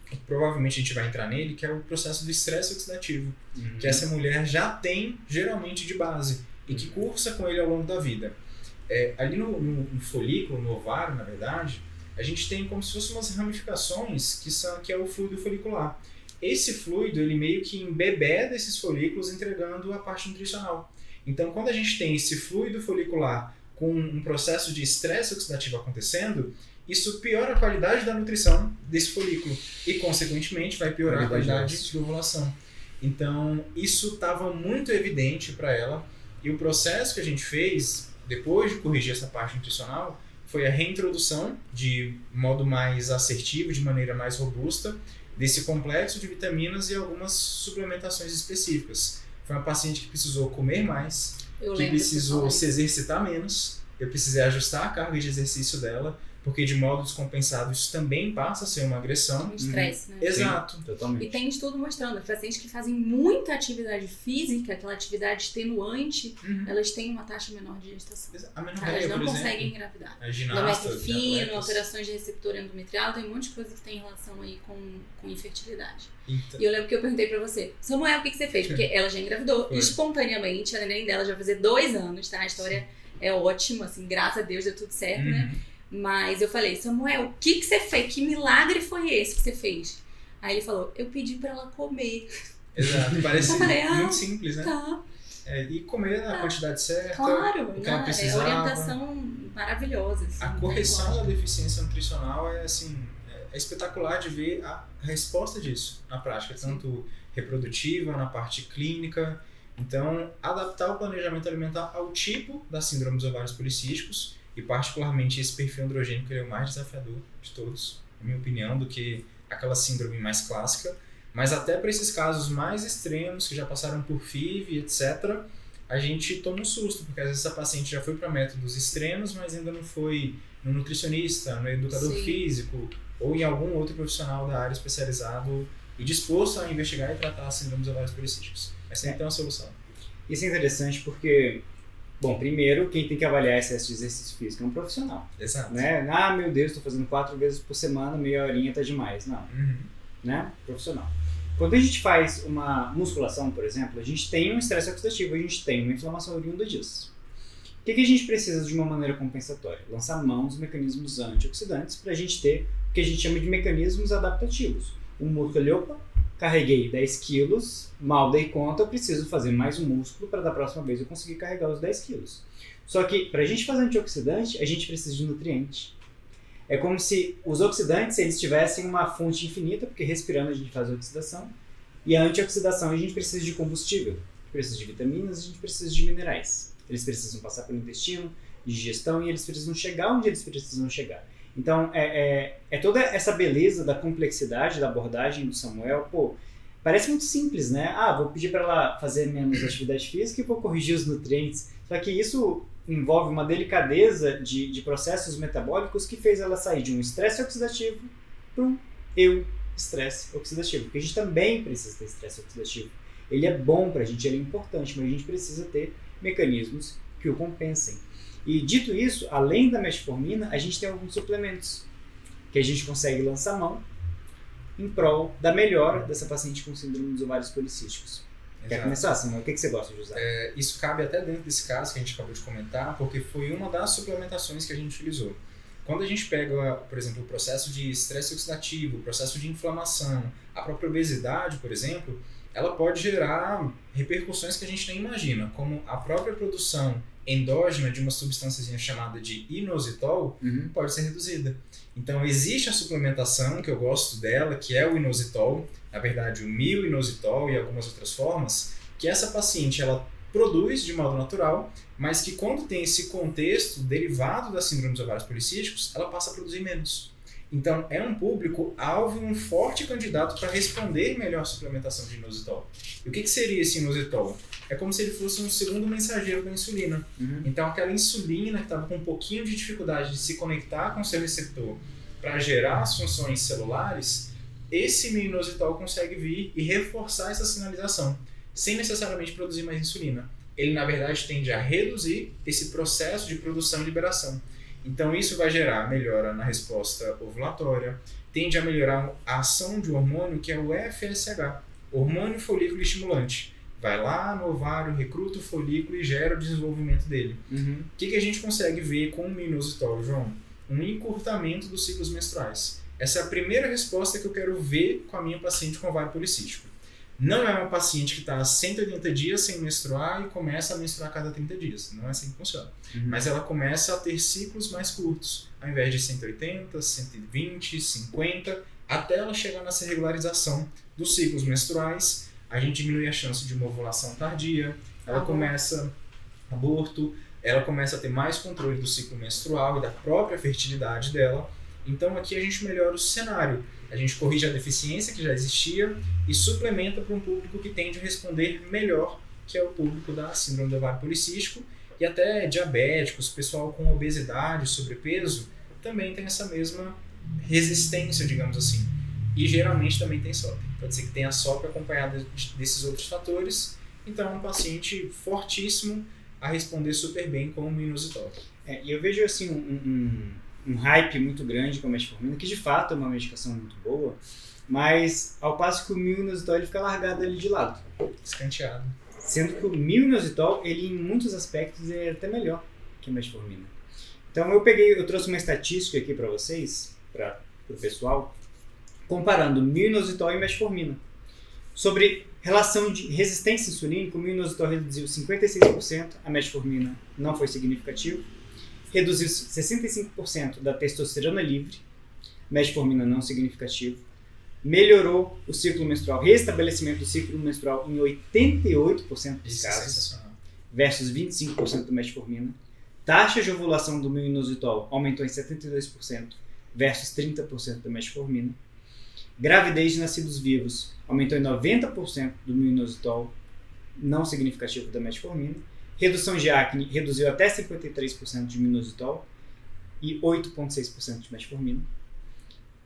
[SPEAKER 3] que provavelmente a gente vai entrar nele, que é o processo do estresse oxidativo, que essa mulher já tem, geralmente, de base, e que cursa com ele ao longo da vida. Ali no folículo, no ovário, na verdade, a gente tem como se fossem umas ramificações que é o fluido folicular. Esse fluido, ele meio que embebeda esses folículos, entregando a parte nutricional. Então, quando a gente tem esse fluido folicular com um processo de estresse oxidativo acontecendo, isso piora a qualidade da nutrição desse folículo e, consequentemente, vai piorar a qualidade de ovulação. Então, isso estava muito evidente para ela, e o processo que a gente fez, depois de corrigir essa parte nutricional, foi a reintrodução de modo mais assertivo, de maneira mais robusta, desse complexo de vitaminas e algumas suplementações específicas. Foi uma paciente que precisou comer mais, que precisou se exercitar menos, eu precisei ajustar a carga de exercício dela, porque de modo descompensado isso também passa a ser uma agressão.
[SPEAKER 2] Um estresse, né?
[SPEAKER 3] Exato.
[SPEAKER 1] Sim, totalmente.
[SPEAKER 2] E tem estudo mostrando, pacientes que fazem muita atividade física, aquela atividade extenuante, elas têm uma taxa menor de gestação.
[SPEAKER 3] A
[SPEAKER 2] Elas não conseguem engravidar.
[SPEAKER 3] A ginasta,
[SPEAKER 2] Endométrio fino, alterações de receptor endometrial, tem um monte de coisa que tem relação aí com infertilidade.
[SPEAKER 3] Então,
[SPEAKER 2] E eu lembro que eu perguntei pra você, Samuel, o que você fez? Porque ela já engravidou espontaneamente, a neném dela já vai fazer 2 anos, tá? A história é ótima, assim, graças a Deus deu tudo certo, né? Mas eu falei, Samuel, o que você fez? Que milagre foi esse que você fez? Aí ele falou, eu pedi pra ela comer.
[SPEAKER 3] Exato, parece
[SPEAKER 2] falei,
[SPEAKER 3] muito simples, né?
[SPEAKER 2] Tá.
[SPEAKER 3] E comer na quantidade certa,
[SPEAKER 2] Claro,
[SPEAKER 3] o que ela
[SPEAKER 2] é
[SPEAKER 3] precisava.
[SPEAKER 2] orientação maravilhosa. Assim,
[SPEAKER 3] A correção da deficiência nutricional é assim, é espetacular de ver a resposta disso na prática, tanto reprodutiva, na parte clínica. Então, adaptar o planejamento alimentar ao tipo da síndrome dos ovários policísticos, e particularmente esse perfil androgênico, que ele é o mais desafiador de todos, na minha opinião, do que aquela síndrome mais clássica. Mas até para esses casos mais extremos, que já passaram por FIV, etc., a gente toma um susto, porque às vezes a paciente já foi para métodos extremos, mas ainda não foi no nutricionista, no educador físico, ou em algum outro profissional da área especializado e disposto a investigar e tratar a síndrome dos ovários policísticos. Mas sempre tem uma solução.
[SPEAKER 1] Isso é interessante porque, bom, primeiro, quem tem que avaliar excesso de exercício físico é um profissional.
[SPEAKER 3] Exato.
[SPEAKER 1] Né? Ah, meu Deus, estou fazendo 4 vezes por semana, meia horinha tá demais. Não. Né? Profissional. Quando a gente faz uma musculação, por exemplo, a gente tem um estresse oxidativo, a gente tem uma inflamação oriunda disso. O que a gente precisa de uma maneira compensatória? Lançar mão dos mecanismos antioxidantes para a gente ter o que a gente chama de mecanismos adaptativos. O músculo, opa, carreguei 10 quilos, mal dei conta, eu preciso fazer mais um músculo para da próxima vez eu conseguir carregar os 10 quilos. Só que para a gente fazer antioxidante, a gente precisa de nutriente. É como se os oxidantes eles tivessem uma fonte infinita, porque respirando a gente faz a oxidação, e a antioxidação a gente precisa de combustível, a gente precisa de vitaminas, a gente precisa de minerais. Eles precisam passar pelo intestino, digestão, e eles precisam chegar onde eles precisam chegar. Então, é toda essa beleza da complexidade da abordagem do Samuel. Pô, parece muito simples, né? Ah, vou pedir para ela fazer menos atividade física e vou corrigir os nutrientes. Só que isso envolve uma delicadeza de processos metabólicos que fez ela sair de um estresse oxidativo para um estresse oxidativo. Porque a gente também precisa ter estresse oxidativo. Ele é bom para a gente, ele é importante, mas a gente precisa ter mecanismos que o compensem. E dito isso, além da metformina, a gente tem alguns suplementos que a gente consegue lançar mão em prol da melhora dessa paciente com síndrome dos ovários policísticos.
[SPEAKER 3] Exato.
[SPEAKER 1] Quer começar, Samuel? O que você gosta de usar?
[SPEAKER 3] Isso cabe até dentro desse caso que a gente acabou de comentar, porque foi uma das suplementações que a gente utilizou. Quando a gente pega, por exemplo, o processo de estresse oxidativo, o processo de inflamação, a própria obesidade, por exemplo, ela pode gerar repercussões que a gente nem imagina, como a própria produção endógena de uma substância chamada de inositol pode ser reduzida. Então existe a suplementação que eu gosto dela, que é o inositol, na verdade o mil-inositol e algumas outras formas, que essa paciente ela produz de modo natural, mas que quando tem esse contexto derivado da síndrome dos ovários policísticos, ela passa a produzir menos. Então, é um público-alvo e um forte candidato para responder melhor à suplementação de inositol. E o que seria esse inositol? É como se ele fosse um segundo mensageiro da insulina. Então, aquela insulina que estava com um pouquinho de dificuldade de se conectar com o seu receptor para gerar as funções celulares, esse inositol consegue vir e reforçar essa sinalização, sem necessariamente produzir mais insulina. Ele, na verdade, tende a reduzir esse processo de produção e liberação. Então, isso vai gerar melhora na resposta ovulatória, tende a melhorar a ação de um hormônio que é o FSH, hormônio folículo estimulante. Vai lá no ovário, recruta o folículo e gera o desenvolvimento dele. O que a gente consegue ver com o inositol, João? Um encurtamento dos ciclos menstruais. Essa é a primeira resposta que eu quero ver com a minha paciente com ovário policístico. Não é uma paciente que está há 180 dias sem menstruar e começa a menstruar a cada 30 dias. Não é assim que funciona. Mas ela começa a ter ciclos mais curtos, ao invés de 180, 120, 50, até ela chegar nessa regularização dos ciclos menstruais. A gente diminui a chance de uma ovulação tardia, ela começa aborto, ela começa a ter mais controle do ciclo menstrual e da própria fertilidade dela. Então aqui a gente melhora o cenário. A gente corrige a deficiência que já existia e suplementa para um público que tende a responder melhor, que é o público da síndrome do ovário policístico, e até diabéticos, pessoal com obesidade, sobrepeso, também tem essa mesma resistência, digamos assim. E geralmente também tem SOP. Pode ser que tenha SOP acompanhada desses outros fatores, então é um paciente fortíssimo a responder super bem com o inositol.
[SPEAKER 1] E eu vejo assim um hype muito grande com a metformina, que de fato é uma medicação muito boa, mas ao passo que o inositol ele fica largado ali de lado.
[SPEAKER 3] Escanteado.
[SPEAKER 1] Sendo que o inositol, ele em muitos aspectos é até melhor que a metformina. Então eu trouxe uma estatística aqui para vocês, para o pessoal, comparando inositol e metformina. Sobre relação de resistência insulínica, o inositol reduziu 56%, a metformina não foi significativo. Reduziu 65% da testosterona livre, metformina não significativo. Melhorou o ciclo menstrual, restabelecimento do ciclo menstrual em 88% dos casos, versus 25% da metformina. Taxa de ovulação do inositol aumentou em 72%, versus 30% da metformina. Gravidez de nascidos vivos aumentou em 90% do inositol, não significativo da metformina. Redução de acne reduziu até 53% de inositol e 8,6% de metformina.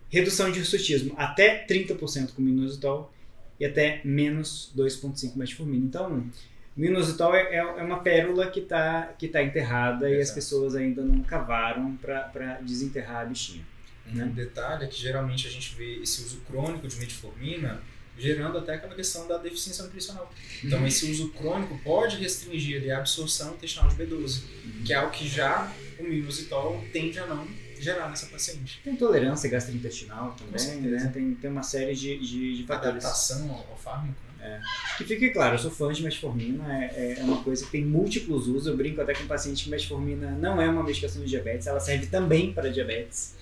[SPEAKER 1] Redução de hirsutismo até 30% com inositol e até menos 2,5% metformina. Então, o inositol é uma pérola que tá enterrada. Exato. E as pessoas ainda não cavaram para desenterrar a bichinha.
[SPEAKER 3] Um detalhe é que geralmente a gente vê esse uso crônico de metformina gerando até aquela questão da deficiência nutricional. Então, esse uso crônico pode restringir ali, a absorção intestinal de B12, que é algo que já o inositol tende a não gerar nessa paciente.
[SPEAKER 1] Tem intolerância gastrointestinal também, né? Tem uma série de fatores.
[SPEAKER 3] Adaptação ao fármaco. Né?
[SPEAKER 1] Que fique claro, eu sou fã de metformina, é uma coisa que tem múltiplos usos. Eu brinco até com o paciente que metformina não é uma medicação de diabetes, ela serve também para diabetes.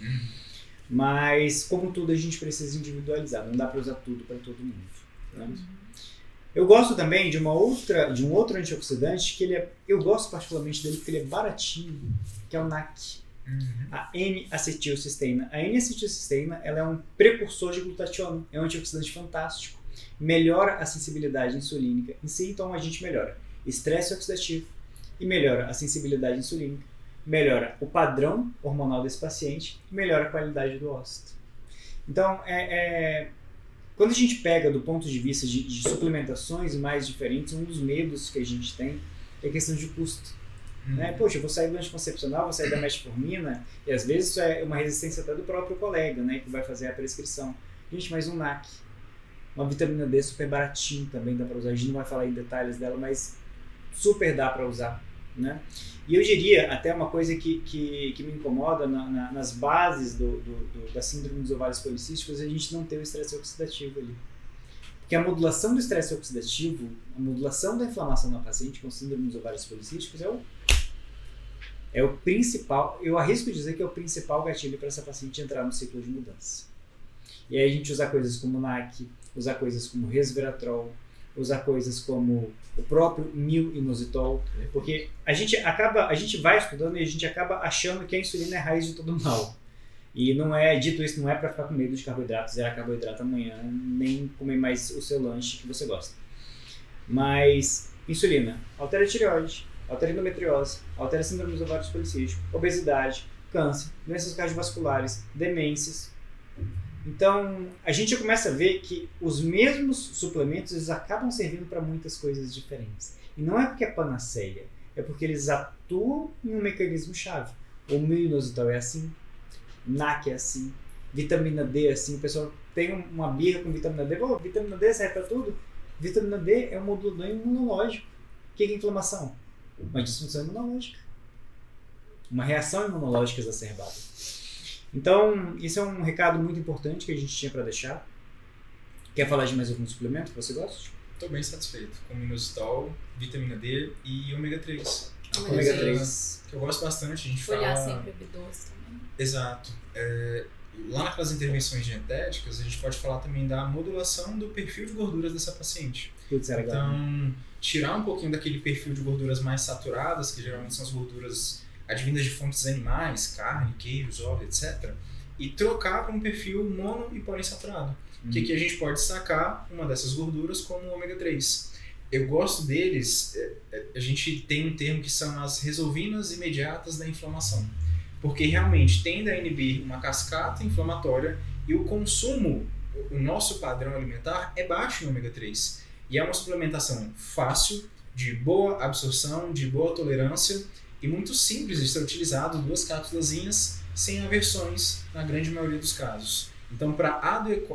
[SPEAKER 1] Mas, como tudo, a gente precisa individualizar, não dá para usar tudo para todo mundo. Né? Eu gosto também de um outro antioxidante que eu gosto particularmente dele porque ele é baratinho, que é o NAC, a N-acetilcisteína. A N-acetilcisteína ela é um precursor de glutationa, é um antioxidante fantástico, melhora a sensibilidade insulínica em si, então a gente melhora estresse oxidativo e melhora a sensibilidade insulínica. Melhora o padrão hormonal desse paciente e melhora a qualidade do ósseo. Então, quando a gente pega do ponto de vista de suplementações mais diferentes, um dos medos que a gente tem é a questão de custo. Né? Poxa, eu vou sair do anticoncepcional, vou sair da metformina, e às vezes isso é uma resistência até do próprio colega, né, que vai fazer a prescrição. Gente, mais um NAC, uma vitamina D super baratinho também dá para usar. A gente não vai falar em detalhes dela, mas super dá para usar. Né? E eu diria até uma coisa que me incomoda nas bases da síndrome dos ovários policísticos, a gente não ter o estresse oxidativo ali. Porque a modulação do estresse oxidativo, a modulação da inflamação na paciente com síndrome dos ovários policísticos é o principal, eu arrisco dizer que é o principal gatilho para essa paciente entrar no ciclo de mudança. E aí a gente usa coisas como NAC, usar coisas como resveratrol, usar coisas como o próprio inositol, porque a gente vai estudando e a gente acaba achando que a insulina é a raiz de todo mal. E dito isso, não é para ficar com medo de carboidrato, zerar carboidrato amanhã, nem comer mais o seu lanche que você gosta. Mas insulina altera a tireoide, altera a endometriose, altera a síndrome dos ovários policísticos, obesidade, câncer, doenças cardiovasculares, demências. Então, a gente começa a ver que os mesmos suplementos eles acabam servindo para muitas coisas diferentes. E não é porque é panaceia, é porque eles atuam em um mecanismo-chave. O milho-inositol é assim, NAC é assim, vitamina D é assim. O pessoal tem uma birra com vitamina D. Pô, vitamina D serve para tudo? Vitamina D é um modulador imunológico. O que é inflamação? Uma disfunção imunológica. Uma reação imunológica exacerbada. Então, isso é um recado muito importante que a gente tinha para deixar. Quer falar de mais algum suplemento que você gosta?
[SPEAKER 3] Estou bem satisfeito com inositol, vitamina D e ômega 3.
[SPEAKER 1] Ômega 3.
[SPEAKER 3] Que eu gosto bastante, a gente
[SPEAKER 2] Folhar
[SPEAKER 3] fala...
[SPEAKER 2] sempre B12 também.
[SPEAKER 3] Exato. Lá naquelas intervenções dietéticas, a gente pode falar também da modulação do perfil de gorduras dessa paciente. Então, tirar um pouquinho daquele perfil de gorduras mais saturadas, que geralmente são as gorduras advindas de fontes animais, carne, queijos, óleo, etc. E trocar para um perfil mono e poliinsaturado. Que aqui a gente pode destacar uma dessas gorduras como o ômega 3. Eu gosto deles, a gente tem um termo que são as resolvinas imediatas da inflamação. Porque realmente tende a inibir uma cascata inflamatória e o consumo, o nosso padrão alimentar é baixo em ômega 3. E é uma suplementação fácil, de boa absorção, de boa tolerância e muito simples de ser utilizado, 2 cápsulazinhas sem aversões na grande maioria dos casos. Então, para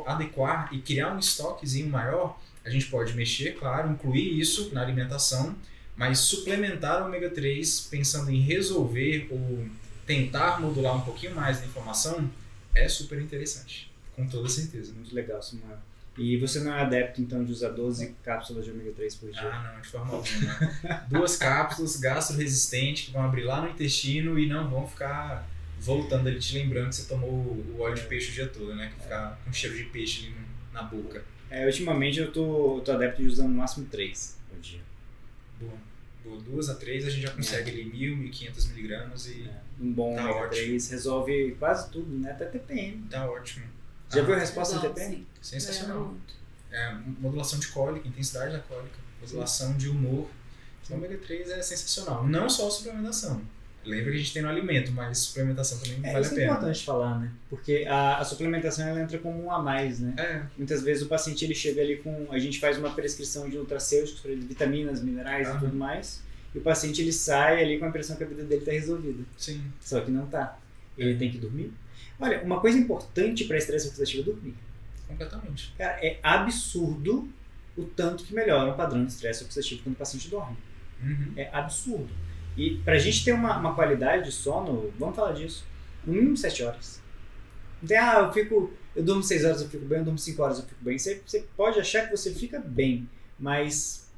[SPEAKER 3] adequar e criar um estoquezinho maior, a gente pode mexer, claro, incluir isso na alimentação, mas suplementar o ômega 3 pensando em resolver ou tentar modular um pouquinho mais da inflamação é super interessante, com toda certeza.
[SPEAKER 1] Muito legal, Samuel. E você não é adepto, então, de usar 12 cápsulas de ômega 3 por dia?
[SPEAKER 3] Ah, não, de forma alguma. 2 cápsulas gastro-resistentes que vão abrir lá no intestino e não vão ficar voltando ali te lembrando que você tomou o óleo de peixe o dia todo, né? Que fica com cheiro de peixe ali na boca.
[SPEAKER 1] Ultimamente eu tô adepto de usar no máximo 3 por dia.
[SPEAKER 3] Boa. 2 a 3 a gente já consegue ali 1.000, 1.500 miligramas e
[SPEAKER 1] um bom
[SPEAKER 3] tá
[SPEAKER 1] ômega
[SPEAKER 3] ótimo.
[SPEAKER 1] 3 resolve quase tudo, né? Até TPM.
[SPEAKER 3] Tá ótimo.
[SPEAKER 1] Já viu a resposta
[SPEAKER 2] Legal,
[SPEAKER 1] em TPM?
[SPEAKER 2] sim.
[SPEAKER 3] Sensacional. Modulação de cólica, intensidade da cólica, modulação de humor. O ômega 3 é sensacional. Não só a suplementação. Lembra que a gente tem no alimento, mas suplementação também vale a
[SPEAKER 1] Isso é
[SPEAKER 3] pena.
[SPEAKER 1] importante falar, né? Porque a suplementação ela entra como um a mais, né? Muitas vezes o paciente ele chega ali com... A gente faz uma prescrição de nutracêuticos para ele, vitaminas, minerais e tudo mais. E o paciente ele sai ali com a impressão que a vida dele está resolvida.
[SPEAKER 3] Sim.
[SPEAKER 1] Só que não tá. Ele tem que dormir. Olha, uma coisa importante para estresse oxidativo é dormir.
[SPEAKER 3] Completamente.
[SPEAKER 1] Cara, é absurdo o tanto que melhora o padrão de estresse oxidativo quando o paciente dorme.
[SPEAKER 3] Uhum.
[SPEAKER 1] É absurdo. E pra gente ter uma qualidade de sono, vamos falar disso, no mínimo 7 horas. Não tem, eu durmo 6 horas, eu fico bem, eu durmo 5 horas, eu fico bem. Você pode achar que você fica bem, mas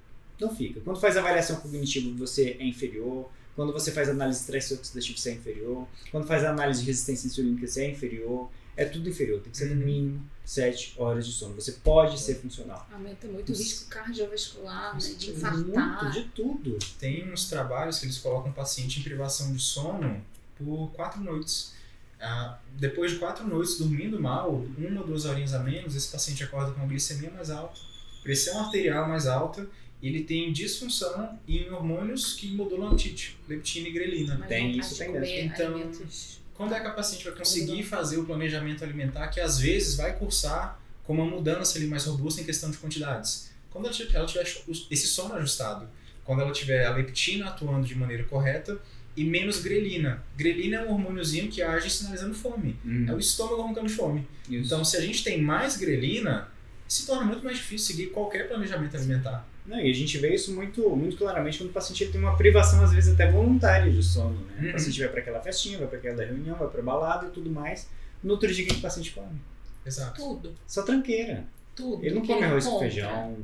[SPEAKER 1] não fica. Quando faz avaliação cognitiva, você é inferior. Quando você faz análise de estresse oxidativo, você é inferior. Quando faz análise de resistência insulínica, você é inferior. É tudo inferior. Tem que ser no mínimo 7 horas de sono. Você pode ser funcional.
[SPEAKER 2] Aumenta muito o risco cardiovascular, né, de
[SPEAKER 1] Muito,
[SPEAKER 2] infartar.
[SPEAKER 1] de tudo.
[SPEAKER 3] Tem uns trabalhos que eles colocam o paciente em privação de sono por 4 noites. Depois de 4 noites dormindo mal, 1 ou 2 horinhas a menos, esse paciente acorda com uma glicemia mais alta, pressão arterial mais alta, e ele tem disfunção em hormônios que modulam a apetite, leptina e grelina.
[SPEAKER 2] Mas
[SPEAKER 1] Tem
[SPEAKER 2] vontade
[SPEAKER 1] isso,
[SPEAKER 2] de
[SPEAKER 1] tem
[SPEAKER 2] comer
[SPEAKER 1] mesmo.
[SPEAKER 3] Então,
[SPEAKER 2] alimentos.
[SPEAKER 3] quando é que a paciente vai conseguir fazer o planejamento alimentar que às vezes vai cursar com uma mudança ali mais robusta em questão de quantidades? Quando ela tiver esse sono ajustado, quando ela tiver a leptina atuando de maneira correta e menos grelina. Grelina é um hormôniozinho que age sinalizando fome. É o estômago roncando de fome.
[SPEAKER 1] Isso.
[SPEAKER 3] Então, se a gente tem mais grelina, se torna muito mais difícil seguir qualquer planejamento alimentar.
[SPEAKER 1] Não, e a gente vê isso muito, muito claramente quando o paciente ele tem uma privação, às vezes até voluntária de sono. Né? O paciente vai para aquela festinha, vai para aquela reunião, vai para balada e tudo mais. No outro dia, o que o paciente come?
[SPEAKER 3] Exato.
[SPEAKER 2] Tudo.
[SPEAKER 1] Só tranqueira.
[SPEAKER 2] Tudo.
[SPEAKER 1] Ele não
[SPEAKER 2] que
[SPEAKER 1] come arroz com
[SPEAKER 2] compra.
[SPEAKER 1] feijão.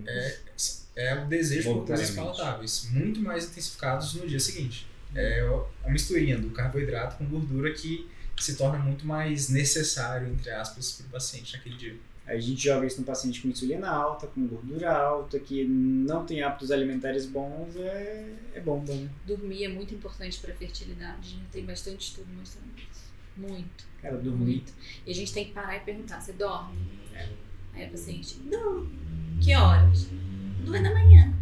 [SPEAKER 3] É o desejo por coisas
[SPEAKER 1] Voluntariamente.
[SPEAKER 3] palatáveis, muito mais intensificados no dia seguinte. É a misturinha do carboidrato com gordura que se torna muito mais necessário, entre aspas, para o paciente naquele dia.
[SPEAKER 1] A gente joga isso no paciente com insulina alta, com gordura alta, que não tem hábitos alimentares bons, é bomba, né?
[SPEAKER 2] Dormir é muito importante para a fertilidade. Tem bastante estudo mostrando isso. Muito.
[SPEAKER 1] Cara, dormir.
[SPEAKER 2] Muito. E a gente tem que parar e perguntar, você dorme? Aí a paciente, não. Que horas? 2 da manhã.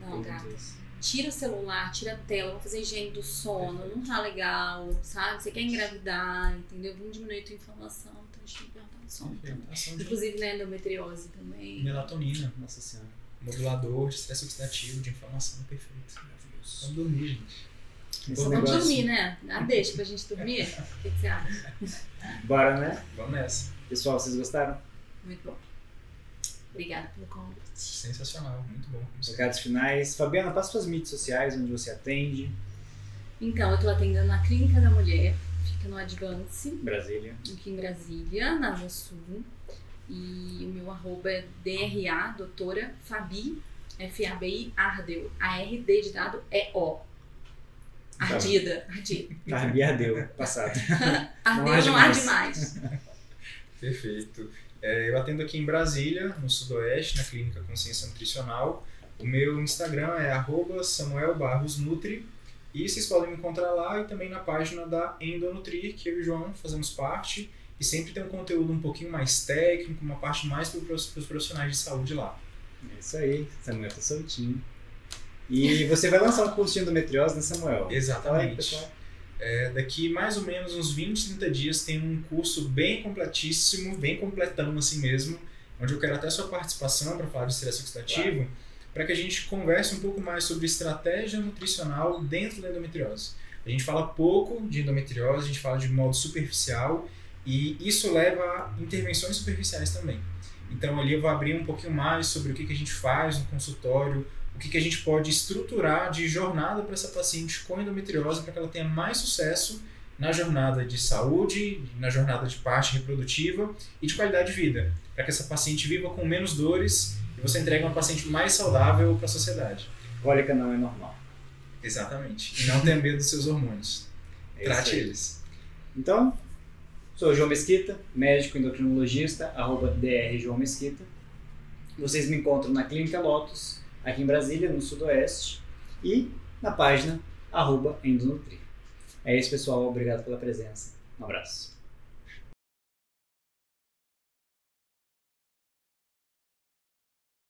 [SPEAKER 2] Não,
[SPEAKER 1] Tem
[SPEAKER 2] gata.
[SPEAKER 1] muito isso.
[SPEAKER 2] Tira o celular, tira a tela, vamos fazer higiene do sono, não tá legal, sabe? Você quer engravidar, entendeu? Vamos diminuir a tua inflamação, então a gente tem que perguntar do sono também.
[SPEAKER 3] Ação de
[SPEAKER 2] Inclusive na endometriose também.
[SPEAKER 3] melatonina,
[SPEAKER 1] Nossa senhora.
[SPEAKER 3] modulador de estresse oxidativo, de inflamação, perfeito.
[SPEAKER 1] Maravilhoso.
[SPEAKER 3] Vamos dormir, gente.
[SPEAKER 1] Esse
[SPEAKER 2] Vamos
[SPEAKER 1] negócio-
[SPEAKER 2] dormir, né? Deixa pra gente dormir. O que você acha?
[SPEAKER 1] Bora, né?
[SPEAKER 3] Vamos nessa.
[SPEAKER 1] Pessoal, vocês gostaram?
[SPEAKER 2] Muito bom. Obrigada pelo convite.
[SPEAKER 3] Sensacional, muito bom. como sempre.
[SPEAKER 1] Recados finais. Fabiana, passa suas mídias sociais, onde você atende.
[SPEAKER 2] Então, eu tô atendendo na Clínica da Mulher, fica no Advance,
[SPEAKER 1] Brasília.
[SPEAKER 2] aqui em Brasília, na Asa Sul. E o meu arroba é DRA, doutora Fabi, FABI Ardeu. ARD de dado é O. Ardida.
[SPEAKER 1] Ardeu, passado.
[SPEAKER 2] Ardeu não há demais.
[SPEAKER 3] Perfeito. Eu atendo aqui em Brasília, no Sudoeste, na Clínica Consciência Nutricional. O meu Instagram é @samuelbarrosnutri. E vocês podem me encontrar lá e também na página da Endonutrir, que eu e o João fazemos parte. E sempre tem um conteúdo um pouquinho mais técnico, uma parte mais para os profissionais de saúde lá.
[SPEAKER 1] É isso aí, Samuel tá soltinho. E você vai lançar um curso de endometriose, né, Samuel? Fala aí,
[SPEAKER 3] Exatamente.
[SPEAKER 1] pessoal.
[SPEAKER 3] Daqui mais ou menos uns 20, 30 dias tem um curso bem completíssimo, bem completão assim mesmo, onde eu quero até sua participação para falar de estresse oxidativo, para que a gente converse um pouco mais sobre estratégia nutricional dentro da endometriose. A gente fala pouco de endometriose, a gente fala de modo superficial e isso leva a intervenções superficiais também. Então ali eu vou abrir um pouquinho mais sobre o que a gente faz no consultório, o que a gente pode estruturar de jornada para essa paciente com endometriose para que ela tenha mais sucesso na jornada de saúde, na jornada de parte reprodutiva e de qualidade de vida, para que essa paciente viva com menos dores e você entregue uma paciente mais saudável para a sociedade.
[SPEAKER 1] Cólica não é normal.
[SPEAKER 3] Exatamente. E não tenha medo dos seus hormônios.
[SPEAKER 1] É isso
[SPEAKER 3] Trate
[SPEAKER 1] aí.
[SPEAKER 3] eles.
[SPEAKER 1] Então, sou o João Mesquita, médico endocrinologista, @Dr. João Mesquita. Vocês me encontram na Clínica Lotus, aqui em Brasília, no Sudoeste, e na página @Endonutrir. É isso, pessoal. Obrigado pela presença. Um abraço.